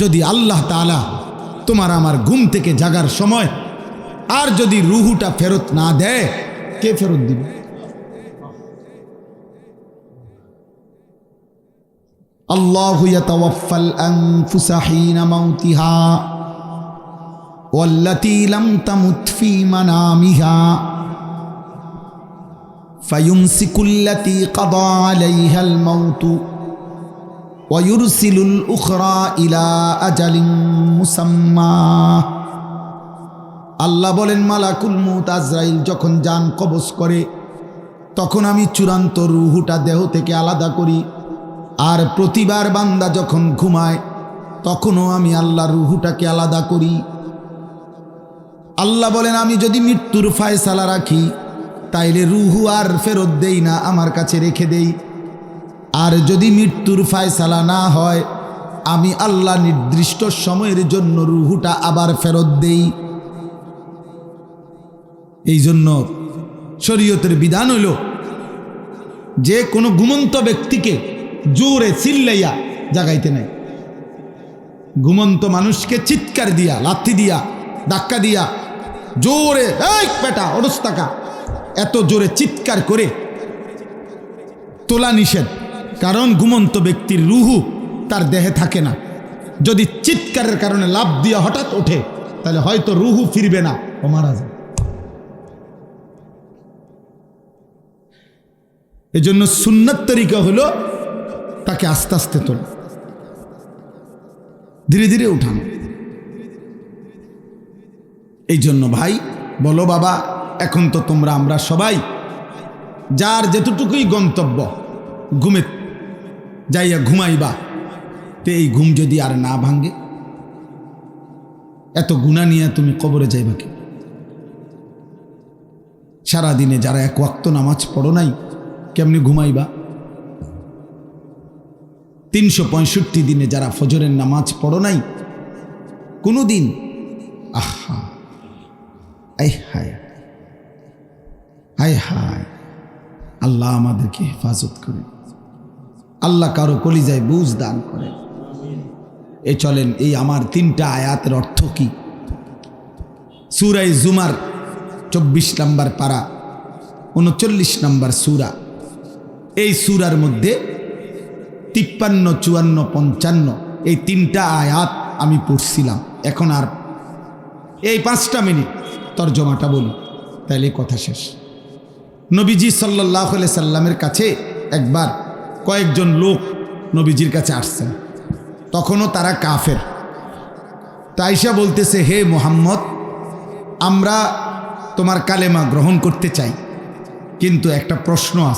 যদি আল্লাহ তাআলা তোমার আমার ঘুম থেকে জাগার সময় আর যদি রূহটা ফেরত না দেয়, কে ফেরত দিবে? আল্লাহু ইয়াতাওয়াফাল আনফুসা হিনা মাউতিহা ওয়াল্লাতী লাম তামুত ফী মানামিহা ফায়ুমসিকুল্লাতী কাদা আলাইহাল মাউতু ওয়া ইউরসিলুল উখরা ইলা আজালিন মুসাম্মা। আল্লাহ বলেন, মালাকুল মউত আজরাইল যখন জান কবজ করে, তখন আমি চূড়ান্ত রূহটা দেহ থেকে আলাদা করি। আর প্রতিবার বান্দা যখন ঘুমায়, তখনও আমি আল্লাহ রূহটাকে আলাদা করি। আল্লাহ বলেন, আমি যদি মৃত্যুর ফায়সালা রাখি, তাইলে রূহু আর ফেরত দেই না, আমার কাছে রেখে দেই। আর যদি মৃত্যুর ফায়সালা না হয়, আমি আল্লাহ নির্দিষ্ট সময়ের জন্য রূহটা আবার ফেরত দেই। এই জন্য শরীয়তের বিধান হইল, যে কোনো ঘুমন্ত ব্যক্তিকে জোরে চিল্লাইয়া জাগাইতে নাই। ঘুমন্ত মানুষকে চিৎকার দিয়া, লাথি দিয়া, ধাক্কা দিয়া, জোরে এই বেটা ওঠস টাকা, এত জোরে চিৎকার করে তোলা নিষেধ। কারণ ঘুমন্ত ব্যক্তির রূহু তার দেহে থাকে না। যদি চিৎকারের কারণে লাফ দিয়া হঠাৎ ওঠে, তাহলে হয়তো রূহু ফিরবে না, ও মারা যাবে। এজন্য সুন্নাত তরিকা হলো তাকে আস্তে আস্তে তোলা, ধীরে ধীরে উঠানো। এই জন্য ভাই বলো, বাবা এখন তো তোমরা আমরা সবাই যার যেতটুকুই গন্তব্য, ঘুমে যাইয়া ঘুমাইবা, তো এই ঘুম যদি আর না ভাঙ্গে, এত গুনাহ নিয়ে তুমি কবরে যাইবা কি? সারাদিনে যারা এক ওয়াক্ত নামাজ পড়ো নাই, কেমনি ঘুমাইবা? 365 দিনে যারা ফজরের নামাজ পড়ো নাই কোনো দিন, আহা আই হায় হায় হায়, আল্লাহ আমাদেরকে হেফাজত করে, আল্লাহ কারো কলিজায় বুঝ দান করে। এই চলেন, এই আমার 3টা আয়াতের অর্থ কি? সূরা জুমার 24 নম্বর পারা, 39 নম্বর সূরা। এই সূরার মধ্যে 53, 54, 55 এই 3টা আয়াত আমি পড়ছিলাম। এখন আর এই 5টা মিনিট তরজমাটা বলি, তাইলে কথা শেষ। নবীজি সাল্লাল্লাহু আলাইহি সাল্লামের কাছে একবার কয়েকজন লোক নবীজির কাছে আসছেন, তখনও তারা কাফের। তো আয়েশা বলতেছে, হে মুহাম্মদ, আমরা তোমার কালেমা গ্রহণ করতে চাই, কিন্তু একটা প্রশ্ন আছে।